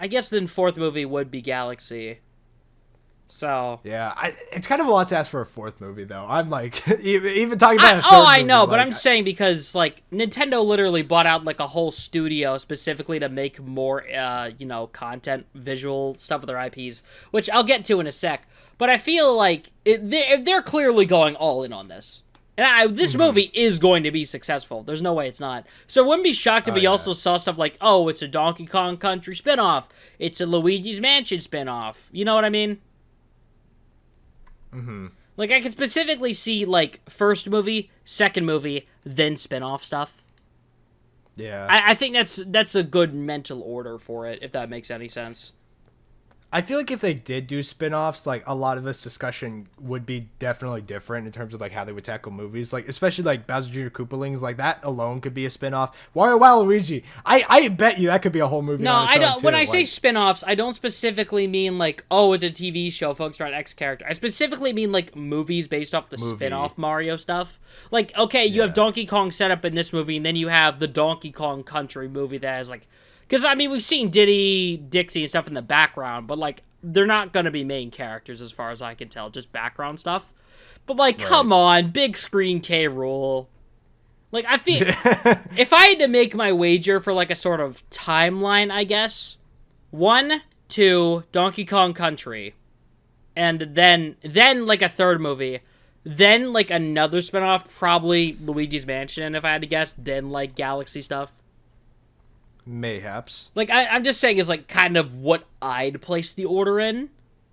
I guess then fourth movie would be Galaxy. So Yeah, it's kind of a lot to ask for a fourth movie, though. I'm like, even talking about a third I movie, know, but like, I'm saying because like Nintendo literally bought out like a whole studio specifically to make more, content, visual stuff with their IPs, which I'll get to in a sec. But I feel like they're clearly going all in on this. And this movie is going to be successful. There's no way it's not. So I wouldn't be shocked if we also saw stuff like, it's a Donkey Kong Country spinoff. It's a Luigi's Mansion spinoff. You know what I mean? Mm-hmm. Like, I could specifically see, like, first movie, second movie, then spin-off stuff. Yeah. I think that's a good mental order for it, if that makes any sense. I feel like if they did do spin-offs, like, a lot of this discussion would be definitely different in terms of, like, how they would tackle movies. Like, especially, like, Bowser Jr. Koopalings, like, that alone could be a spin-off. Wario Waluigi, I bet you that could be a whole movie No, on its I own, don't. too. When I say Like, spin-offs, I don't specifically mean, like, it's a TV show focused around X character. I specifically mean, like, movies based off the spin-off Mario stuff. Like, okay, you have Donkey Kong set up in this movie, and then you have the Donkey Kong Country movie that has, like... Because, I mean, we've seen Diddy, Dixie, and stuff in the background, but, like, they're not going to be main characters as far as I can tell, just background stuff. But, like, come on, big screen K rule. Like, I feel... if I had to make my wager for, like, a sort of timeline, I guess, 1, 2, Donkey Kong Country, and then like, a third movie, then, like, another spinoff, probably Luigi's Mansion, if I had to guess, then, like, Galaxy stuff. Mayhaps. Like, I'm just saying is, like, kind of what I'd place the order in.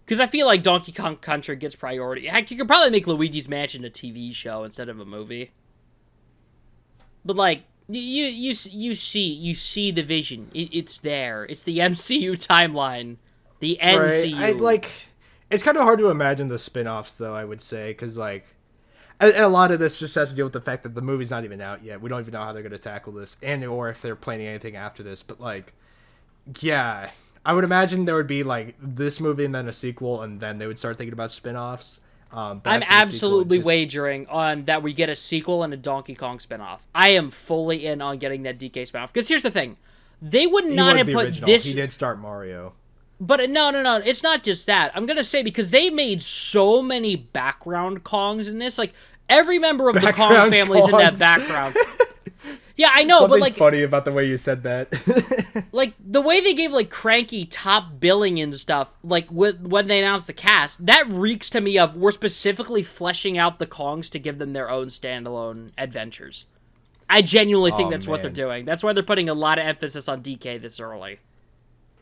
Because I feel like Donkey Kong Country gets priority. Heck, you could probably make Luigi's Mansion a TV show instead of a movie. But, like, you see the vision. It's there. It's the MCU timeline. The NCU. Right. It's kind of hard to imagine the spin-offs, though, I would say, because, like... And a lot of this just has to deal with the fact that the movie's not even out yet. We don't even know how they're going to tackle this, or if they're planning anything after this. But, like, yeah, I would imagine there would be, like, this movie and then a sequel, and then they would start thinking about spin-offs. I'm absolutely wagering on that we get a sequel and a Donkey Kong spinoff. I am fully in on getting that DK spinoff. Because here's the thing. They would not have put this... He did start Mario. But no, it's not just that. I'm going to say, because they made so many background Kongs in this, like, every member of the Kong family is in that background. Yeah, I know, but, like... Something funny about the way you said that. Like, the way they gave, like, Cranky top billing and stuff, like, when they announced the cast, that reeks to me of, we're specifically fleshing out the Kongs to give them their own standalone adventures. I genuinely think that's what they're doing. That's why they're putting a lot of emphasis on DK this early.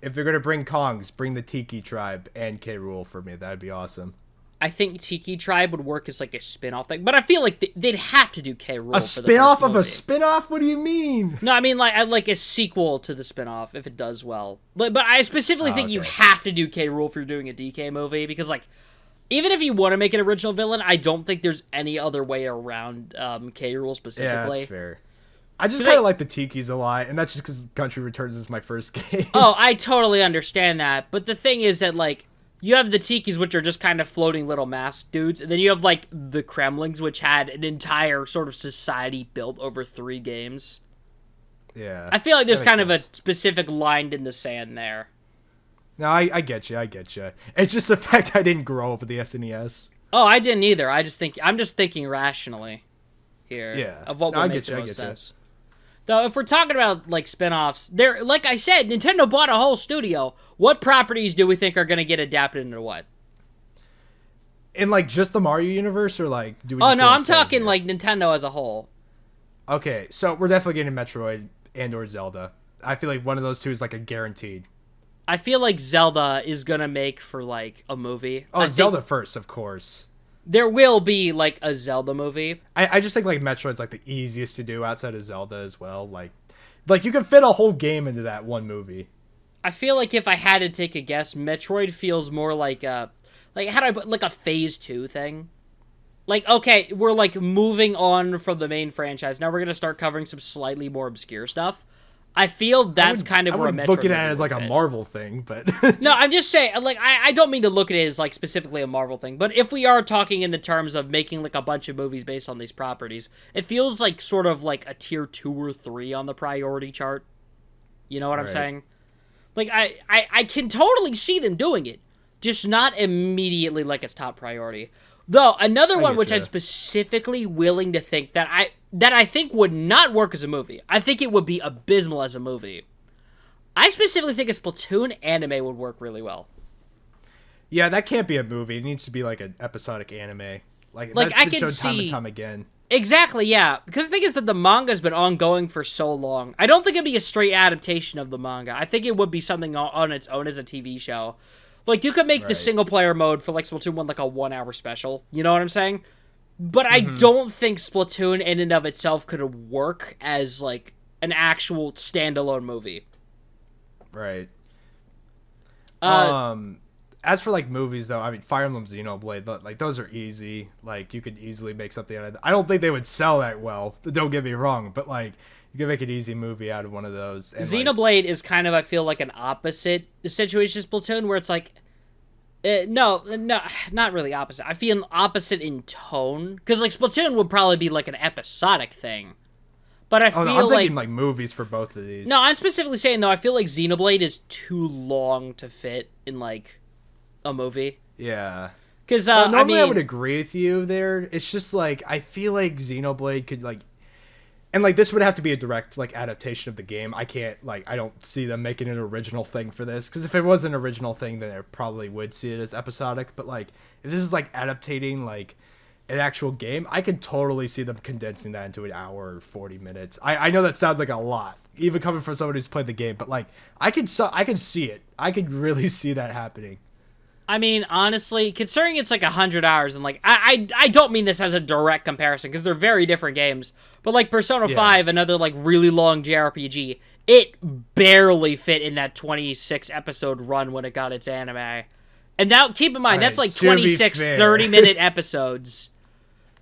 if they're gonna bring Kongs, bring the Tiki Tribe and K. Rool for me. That'd be awesome. I think Tiki Tribe would work as like a spin-off thing, but I feel like they'd have to do K. Rool. A spin-off of a spin-off? What do you mean? No, I mean like a sequel to the spin-off if it does well. But I specifically think you have to do K. Rool if you're doing a DK movie, because like even if you want to make an original villain, I don't think there's any other way around K. Rool specifically. Yeah, that's fair. I just kind of like the Tikis a lot, and that's just because Country Returns is my first game. Oh, I totally understand that, but the thing is that like you have the Tikis, which are just kind of floating little masked dudes, and then you have, like, the Kremlings, which had an entire sort of society built over 3 games. Yeah. I feel like there's kind of a specific line in the sand there. No, I get you. It's just the fact I didn't grow up with the SNES. Oh, I didn't either. I'm just thinking rationally here. Yeah. Of what would make the most sense. Though, if we're talking about, like, spin-offs, like I said, Nintendo bought a whole studio. What properties do we think are going to get adapted into what? In, like, just the Mario universe, or, like, do we Oh, no, I'm talking, like, Nintendo as a whole. Okay, so we're definitely getting Metroid and or Zelda. I feel like one of those two is, like, a guaranteed. I feel like Zelda is going to make for, like, a movie. Oh, Zelda first, of course. There will be, like, a Zelda movie. I just think, like, Metroid's, like, the easiest to do outside of Zelda as well. Like you can fit a whole game into that one movie. I feel like if I had to take a guess, Metroid feels more like a... Like, how do I put... Like, a Phase 2 thing. Like, okay, we're, like, moving on from the main franchise. Now we're going to start covering some slightly more obscure stuff. I feel that's kind of where a Metroid look at it as like a Marvel thing, but no, I'm just saying, like, I don't mean to look at it as like specifically a Marvel thing, but if we are talking in the terms of making like a bunch of movies based on these properties, it feels like sort of like a tier 2 or 3 on the priority chart. You know what I'm saying? Like, I can totally see them doing it, just not immediately like its top priority. Though another one which I'm specifically willing to think that I think would not work as a movie. I think it would be abysmal as a movie. I specifically think a Splatoon anime would work really well. Yeah, that can't be a movie. It needs to be like an episodic anime. Like that's I been can shown see time and time again. Exactly, yeah. Because the thing is that the manga's been ongoing for so long. I don't think it'd be a straight adaptation of the manga. I think it would be something on its own as a TV show. Like, you could make the single-player mode for, like, Splatoon 1, like, a 1-hour special. You know what I'm saying? But I don't think Splatoon in and of itself could work as, like, an actual standalone movie. Right. As for, like, movies, though, I mean, Fire Emblem Xenoblade, like, those are easy. Like, you could easily make something out of that. I don't think they would sell that well. Don't get me wrong. But, like, you can make an easy movie out of one of those. And Xenoblade is kind of, I feel, like an opposite situation to Splatoon, where it's like, no, not really opposite. I feel an opposite in tone, because like Splatoon would probably be like an episodic thing, but I feel I'm thinking like movies for both of these. No, I'm specifically saying though, I feel like Xenoblade is too long to fit in like a movie. Yeah. Because normally I would agree with you there. It's just like I feel like Xenoblade could like. And, like, this would have to be a direct, like, adaptation of the game. I don't see them making an original thing for this. Because if it was an original thing, then I probably would see it as episodic. But, like, if this is, like, adaptating, like, an actual game, I could totally see them condensing that into an hour or 40 minutes. I know that sounds like a lot, even coming from someone who's played the game. But, like, I could see it. I could really see that happening. I mean, honestly, considering it's like 100 hours, and like, I don't mean this as a direct comparison, because they're very different games, but like Persona 5, another like really long JRPG, it barely fit in that 26 episode run when it got its anime. And now, keep in mind, that's like 26 30-minute episodes.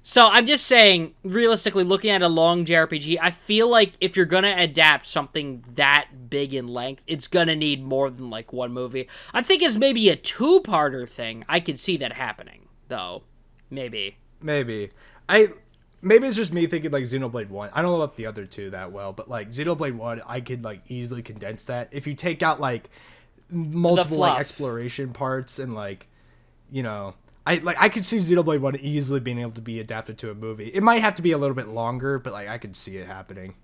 So I'm just saying, realistically, looking at a long JRPG, I feel like if you're going to adapt something that big in length, it's going to need more than, like, one movie. I think as maybe a 2-parter thing, I could see that happening, though. Maybe. Maybe it's just me thinking, like, Xenoblade 1. I don't know about the other two that well, but, like, Xenoblade 1, I could, like, easily condense that. If you take out, like, multiple, like, exploration parts and, like, you know... I could see Xenoblade 1 easily being able to be adapted to a movie. It might have to be a little bit longer, but like I could see it happening.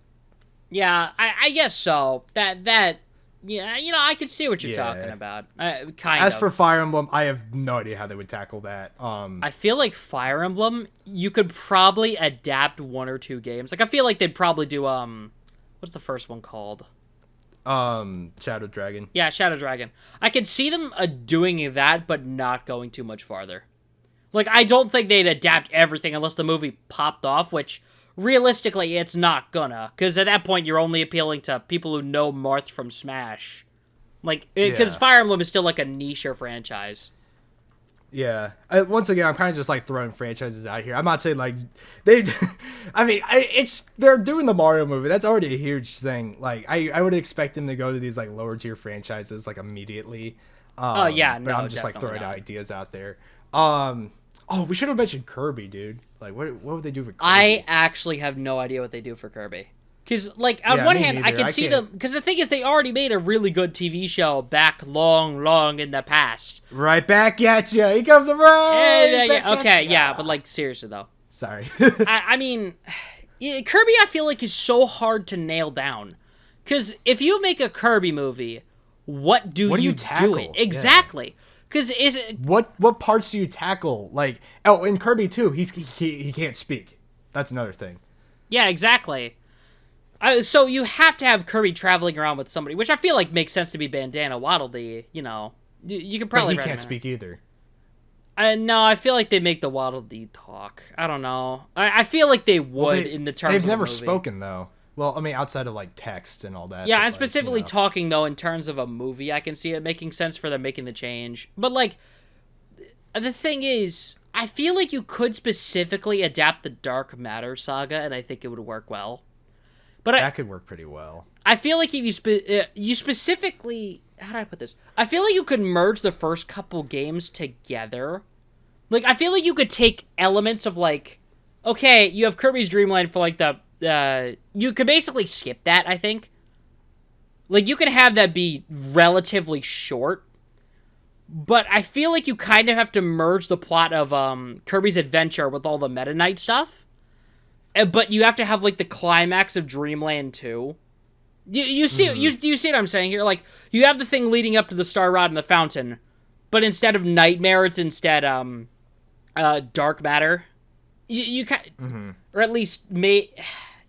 Yeah, I guess so. Yeah, you know, I could see what you're talking about. As for Fire Emblem, I have no idea how they would tackle that. I feel like Fire Emblem, you could probably adapt 1 or 2 games. Like I feel like they'd probably do what's the first one called? Shadow Dragon. Yeah, Shadow Dragon. I could see them doing that, but not going too much farther. Like, I don't think they'd adapt everything unless the movie popped off, which, realistically, it's not gonna. Because at that point, you're only appealing to people who know Marth from Smash. Like, because Fire Emblem is still, like, a niche franchise. Yeah. Once again, I'm kind of just like throwing franchises out here. I'm not saying like they. I mean, they're doing the Mario movie. That's already a huge thing. Like I would expect them to go to these like lower tier franchises like immediately. Oh yeah, but no, I'm just like throwing not. ideas out there. Oh, we should have mentioned Kirby, dude. Like, what would they do for Kirby? I actually have no idea what they do for Kirby. Because, like, on one hand, I can see them... Because the thing is, they already made a really good TV show back long in the past. Right back at you. He comes around. Okay, yeah, but, like, seriously, though. Sorry. I mean, Kirby, I feel like, is so hard to nail down. Because if you make a Kirby movie, what do you tackle? Do it? Exactly. Because is it... What parts do you tackle? Like, oh, in Kirby, too, he can't speak. That's another thing. Yeah, exactly. So you have to have Kirby traveling around with somebody, which I feel like makes sense to be Bandana Waddle Dee. You know, you could probably. But he can't speak either. No, I feel like they make the Waddle Dee talk. I don't know. I feel like they would in the terms. They've of never the movie. spoken though. Well, I mean, outside of like text and all that. Yeah, but, and specifically like, talking though in terms of a movie, I can see it making sense for them making the change. But like, the thing is, I feel like you could specifically adapt the Dark Matter saga, and I think it would work well. But that could work pretty well. I feel like if you specifically, how do I put this? I feel like you could merge the first couple games together. Like, I feel like you could take elements of like, okay, you have Kirby's Dream Land for like you could basically skip that, I think. Like, you can have that be relatively short. But I feel like you kind of have to merge the plot of Kirby's Adventure with all the Meta Knight stuff. But you have to have, like, the climax of Dreamland 2. You see you see what I'm saying here? Like, you have the thing leading up to the Star Rod and the Fountain, but instead of Nightmare, it's instead Dark Matter. You can, or at least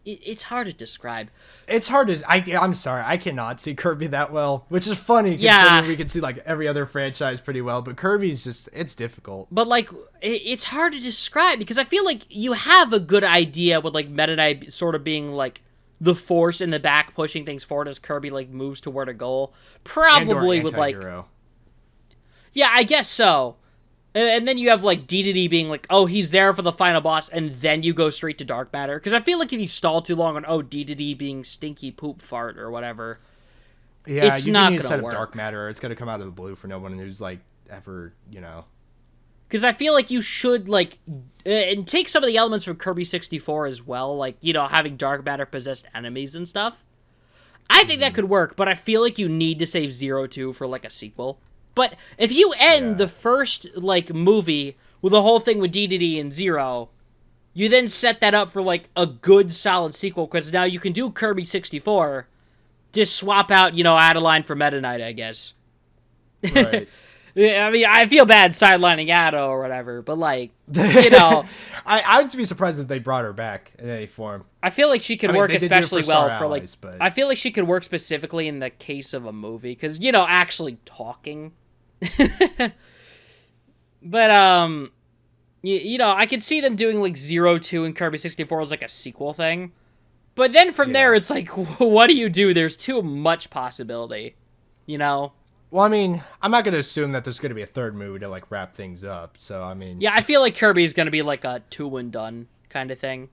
it's hard to describe. It's hard to. I'm sorry, I cannot see Kirby that well, which is funny considering we can see like every other franchise pretty well, but Kirby's it's difficult. But like, it's hard to describe because I feel like you have a good idea with like Meta Knight sort of being like the force in the back pushing things forward as Kirby like moves toward a goal. Probably with like, yeah, I guess so. And then you have, like, Dedede being like, oh, he's there for the final boss, and then you go straight to Dark Matter. Because I feel like if you stall too long on, oh, Dedede being stinky poop fart or whatever, it's not going to work. Dark Matter, it's going to come out of the blue for no one who's, like, ever, you know. Because I feel like you should, like, and take some of the elements from Kirby 64 as well, like, you know, having Dark Matter possessed enemies and stuff. I think that could work, but I feel like you need to save 0-2 for, like, a sequel. But if you end the first, like, movie with the whole thing with Dedede and Zero, you then set that up for, like, a good, solid sequel, because now you can do Kirby 64, just swap out, you know, Adeline for Meta Knight, I guess. Right. I mean, I feel bad sidelining Ado or whatever, but, like, you know. I'd be surprised if they brought her back in any form. I feel like she could work especially well for, like, but... I feel like she could work specifically in the case of a movie, because, you know, actually talking... But you know, I could see them doing like 0-2 in Kirby 64 as like a sequel thing. But then from there it's like, what do you do? There's too much possibility, you know? Well, I mean, I'm not going to assume that there's going to be a third movie to like wrap things up. So, I mean, yeah, I feel like Kirby's going to be like a 2 and done kind of thing.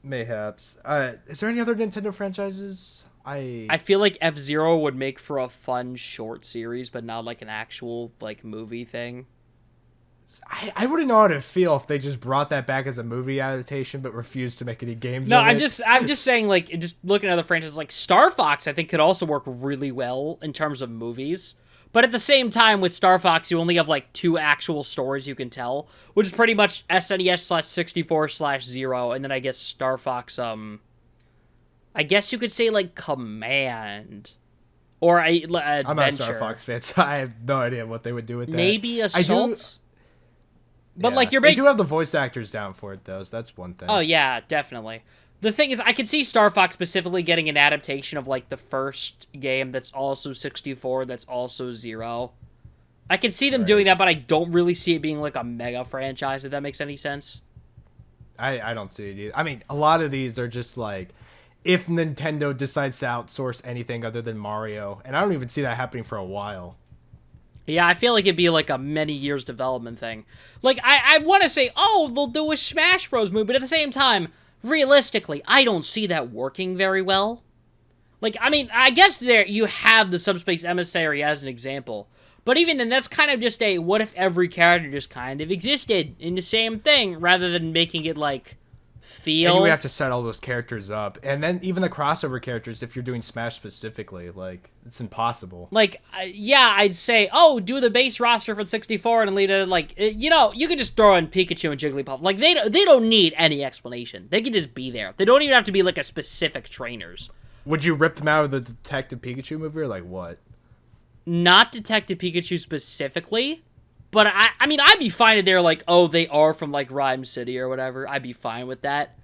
Mayhaps. Is there any other Nintendo franchises? I feel like F-Zero would make for a fun short series, but not like an actual like movie thing. I wouldn't know how to feel if they just brought that back as a movie adaptation, but refused to make any games. No, of it. I'm just saying, like, just looking at other franchises, like Star Fox, I think could also work really well in terms of movies. But at the same time, with Star Fox, you only have like 2 actual stories you can tell, which is pretty much SNES/64/0, and then I guess Star Fox I guess you could say, like, Command. Or Adventure. I'm not a Star Fox fan, so I have no idea what they would do with that. Maybe Assault? But, yeah, like, you're They do have the voice actors down for it, though, so that's one thing. Oh, yeah, definitely. The thing is, I could see Star Fox specifically getting an adaptation of, like, the first game that's also 64, that's also Zero. I can see them doing that, but I don't really see it being, like, a mega franchise, if that makes any sense. I don't see it either. I mean, a lot of these are just, like, if Nintendo decides to outsource anything other than Mario, and I don't even see that happening for a while. Yeah, I feel like it'd be, like, a many years development thing. Like, I want to say, oh, they'll do a Smash Bros. Movie, but at the same time, realistically, I don't see that working very well. Like, I mean, I guess there you have the Subspace Emissary as an example. But even then, that's kind of just a, what if every character just kind of existed in the same thing, rather than making it, like, feel... And you would have to set all those characters up. And then even the crossover characters, if you're doing Smash specifically, like, it's impossible. Like, yeah, I'd say, oh, do the base roster for 64 and lead it, like, you know, you could just throw in Pikachu and Jigglypuff. Like, they don't need any explanation. They can just be there. They don't even have to be, like, a specific trainers. Would you rip them out of the Detective Pikachu movie, or, like, what? Not Detective Pikachu specifically, but I mean, I'd be fine if they're like, oh, they are from, like, Rhyme City or whatever. I'd be fine with that.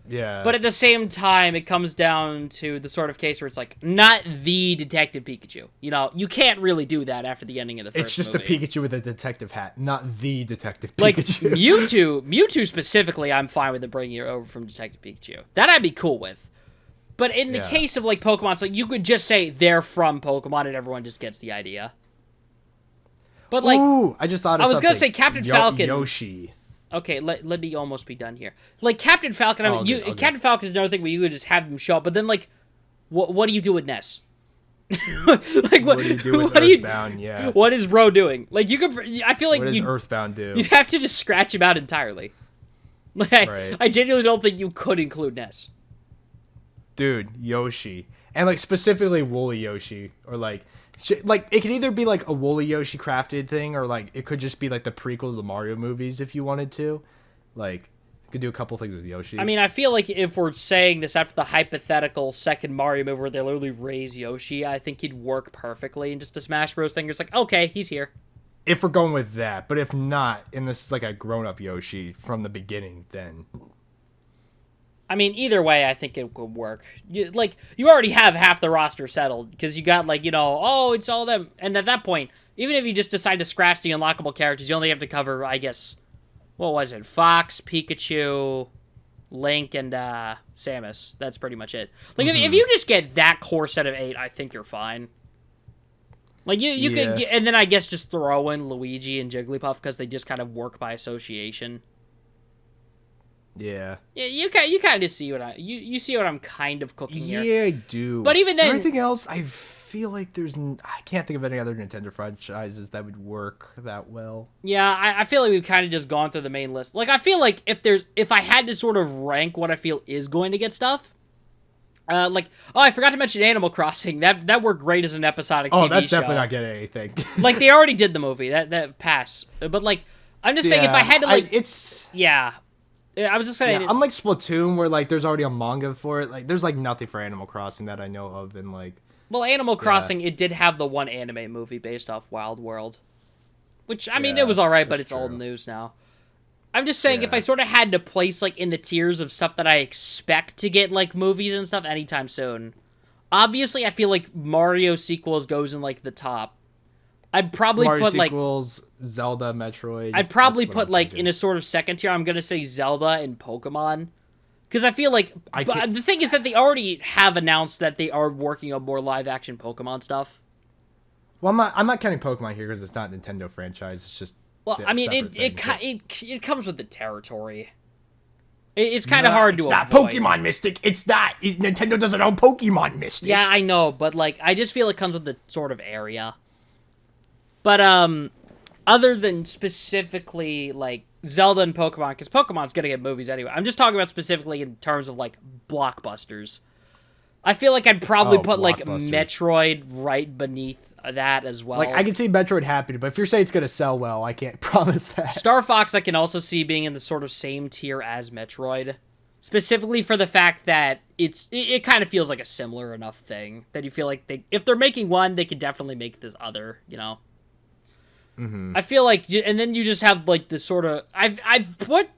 Yeah. But at the same time, it comes down to the sort of case where it's like, not the Detective Pikachu. You know, you can't really do that after the ending of the first It's just movie. a Pikachu with a detective hat, not the Detective Like, Pikachu. Mewtwo specifically, I'm fine with it bringing it over from Detective Pikachu. That I'd be cool with. But in the case of, like, Pokemon, it's like, you could just say they're from Pokemon and everyone just gets the idea. But, like... Ooh, I just thought of I was something. gonna say Captain Falcon. Yoshi. Okay, let me almost be done here. Like, Captain Falcon, I mean, Okay. Captain Falcon is another thing where you could just have them show up, but then, like, what do you do with Ness? Like, what do you do with what Earthbound? Yeah. What is Ro doing? Like, you could... I feel like What does Earthbound do? you'd have to just scratch him out entirely. Like, Right. I genuinely don't think you could include Ness. Dude, Yoshi. And, like, specifically Woolly Yoshi. Or, like, like, it could either be, like, a Woolly Yoshi crafted thing, or, like, it could just be, like, the prequel to the Mario movies if you wanted to. Like, you could do a couple things with Yoshi. I mean, I feel like if we're saying this after the hypothetical second Mario movie where they literally raise Yoshi, I think he'd work perfectly in just the Smash Bros. Thing. It's like, okay, he's here. if we're going with that. But if not, and this is like a grown-up Yoshi from the beginning, then... I mean, either way, I think it would work. You already have half the roster settled, because you got, like, you know, oh, it's all them. And at that point, even if you just decide to scratch the unlockable characters, you only have to cover, I guess, what was it? Fox, Pikachu, Link, and Samus. That's pretty much it. Like, if you just get that core set of 8, I think you're fine. Like, you could, and then I guess just throw in Luigi and Jigglypuff, because they just kind of work by association. Yeah. Yeah, you kind of see what you see what I'm kind of cooking here. Yeah, I do. But even is there then, anything else? I feel like I can't think of any other Nintendo franchises that would work that well. Yeah, I feel like we've kind of just gone through the main list. Like, I feel like if I had to sort of rank what I feel is going to get stuff, I forgot to mention Animal Crossing. That worked great as an episodic TV show. Oh, that's definitely not getting anything. Like, they already did the movie. That pass. But, like, I'm just saying, if I had to, like... Yeah. I was just saying... Yeah, unlike Splatoon, where, like, there's already a manga for it, like, there's, like, nothing for Animal Crossing that I know of, and, like... Well, Animal Crossing, it did have the one anime movie based off Wild World. Which, I mean, it was alright, but it's old news now. I'm just saying, if I sort of had to place, like, in the tiers of stuff that I expect to get, like, movies and stuff anytime soon, obviously, I feel like Mario sequels goes in, like, the top. I'd probably put, like... sequels, Zelda, Metroid... I'd probably put, like, in a sort of second tier, I'm gonna say Zelda and Pokemon. Because I feel like... the thing is that they already have announced that they are working on more live-action Pokemon stuff. Well, I'm not counting Pokemon here because it's not a Nintendo franchise. It's just... Well, I mean, it comes with the territory. It's kind of hard to avoid. It's not Pokemon Mystic. It's not. Nintendo doesn't own Pokemon Mystic. Yeah, I know, but, like, I just feel it comes with the sort of area. But, other than specifically, like, Zelda and Pokemon, because Pokemon's gonna get movies anyway. I'm just talking about specifically in terms of, like, blockbusters. I feel like I'd probably put, like, Metroid right beneath that as well. Like, I can see Metroid happening, but if you're saying it's gonna sell well, I can't promise that. Star Fox I can also see being in the sort of same tier as Metroid. Specifically for the fact that it kind of feels like a similar enough thing that you feel like if they're making one, they could definitely make this other, you know? Mm-hmm. I feel like, and then you just have, like, this sort of... I've put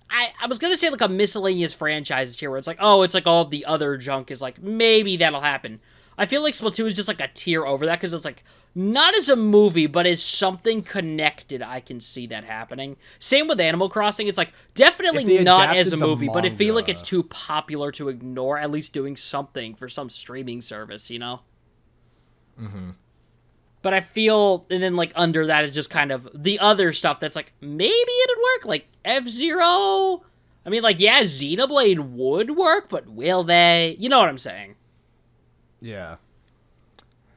I was gonna say like a miscellaneous franchises here where it's like, oh, it's like all the other junk is like maybe that'll happen. I feel like Splatoon is just like a tier over that because it's like not as a movie, but as something connected. I can see that happening. Same with Animal Crossing. It's like definitely not as a movie, but I feel like it's too popular to ignore. At least doing something for some streaming service, you know. Mm-hmm. But I feel, and then like under that is just kind of the other stuff that's like maybe it'd work, like F-Zero. I mean, like yeah, Xenoblade would work, but will they? You know what I'm saying? Yeah.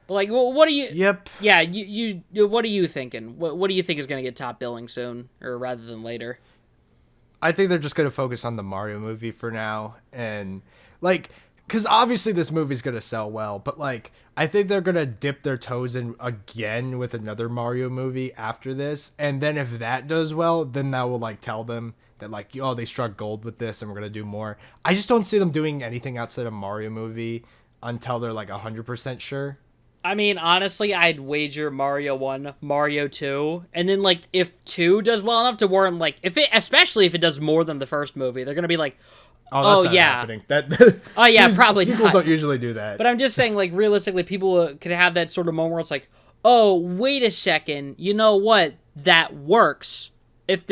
But like, what are you? Yep. Yeah, you what are you thinking? What do you think is gonna get top billing soon, or rather than later? I think they're just gonna focus on the Mario movie for now, and like, because obviously this movie's gonna sell well, but like, I think they're gonna dip their toes in again with another Mario movie after this, and then if that does well, then that will like tell them that like, oh, they struck gold with this, and we're gonna do more. I just don't see them doing anything outside of Mario movie until they're like 100% sure. I mean, honestly, I'd wager Mario 1, Mario 2, and then like if 2 does well enough to warrant like especially if it does more than the first movie, they're gonna be like, oh, that's not yeah, happening. That oh yeah, probably sequels not. don't usually do that. But I'm just saying, like realistically, people could have that sort of moment where it's like, oh, wait a second, you know what? That works. If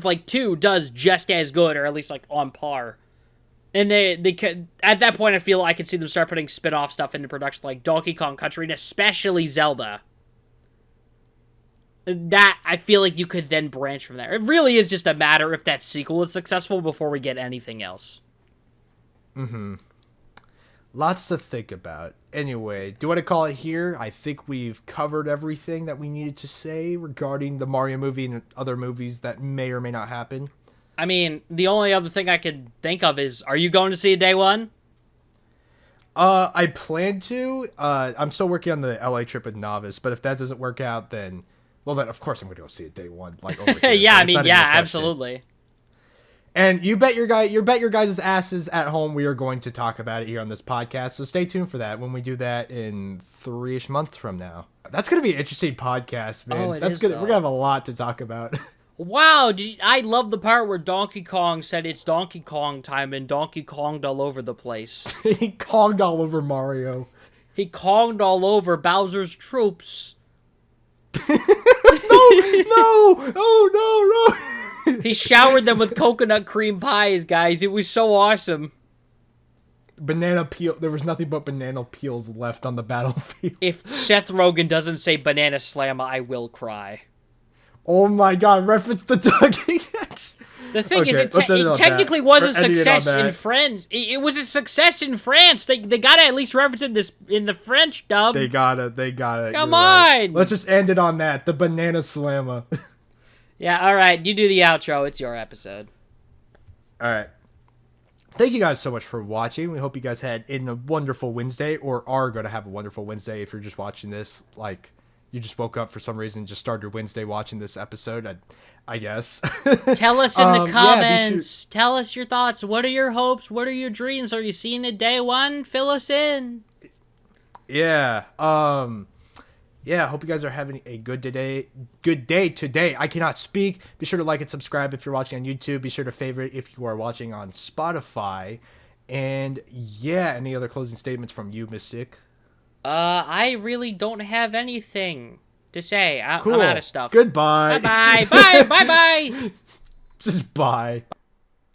like 2 does just as good, or at least like on par. And they could, at that point, I feel I could see them start putting spin-off stuff into production, like Donkey Kong Country, and especially Zelda. That, I feel like you could then branch from there. It really is just a matter if that sequel is successful before we get anything else. Mm-hmm. Lots to think about. Anyway, do you want to call it here? I think we've covered everything that we needed to say regarding the Mario movie and other movies that may or may not happen. I mean, the only other thing I could think of is, are you going to see it day one? I plan to. I'm still working on the LA trip with Novice, but if that doesn't work out, then, well, then of course I'm going to go see it day one. Like over here. Yeah, I mean, yeah, absolutely. And you bet your guys' asses at home we are going to talk about it here on this podcast. So stay tuned for that when we do that in 3-ish months from now. That's going to be an interesting podcast, man. Oh, We're going to have a lot to talk about. Wow, I love the part where Donkey Kong said it's Donkey Kong time and Donkey Konged all over the place. He Konged all over Mario. He Konged all over Bowser's troops. No! Oh, no! He showered them with coconut cream pies, guys. It was so awesome. Banana peel. There was nothing but banana peels left on the battlefield. If Seth Rogen doesn't say Banana Slamma, I will cry. Oh my god, reference the Donkey Kong. The thing is, it technically was a success in France. It was a success in France. They gotta at least reference it in the French dub. They gotta. Come on! Right. Let's just end it on that. The Banana Slamma. Yeah, alright, you do the outro. It's your episode. Alright. Thank you guys so much for watching. We hope you guys had a wonderful Wednesday, or are going to have a wonderful Wednesday if you're just watching this. Like, you just woke up for some reason, just started your Wednesday watching this episode, I guess. Tell us in the comments. Tell us your thoughts. What are your hopes? What are your dreams? Are you seeing it day one? Fill us in. Yeah. Yeah, I hope you guys are having a good day today. I cannot speak. Be sure to like and subscribe if you're watching on YouTube. Be sure to favorite if you are watching on Spotify. And yeah, any other closing statements from you, Mystic? I really don't have anything to say. Cool. I'm out of stuff. Goodbye. Bye-bye. Bye. Bye-bye. Just bye.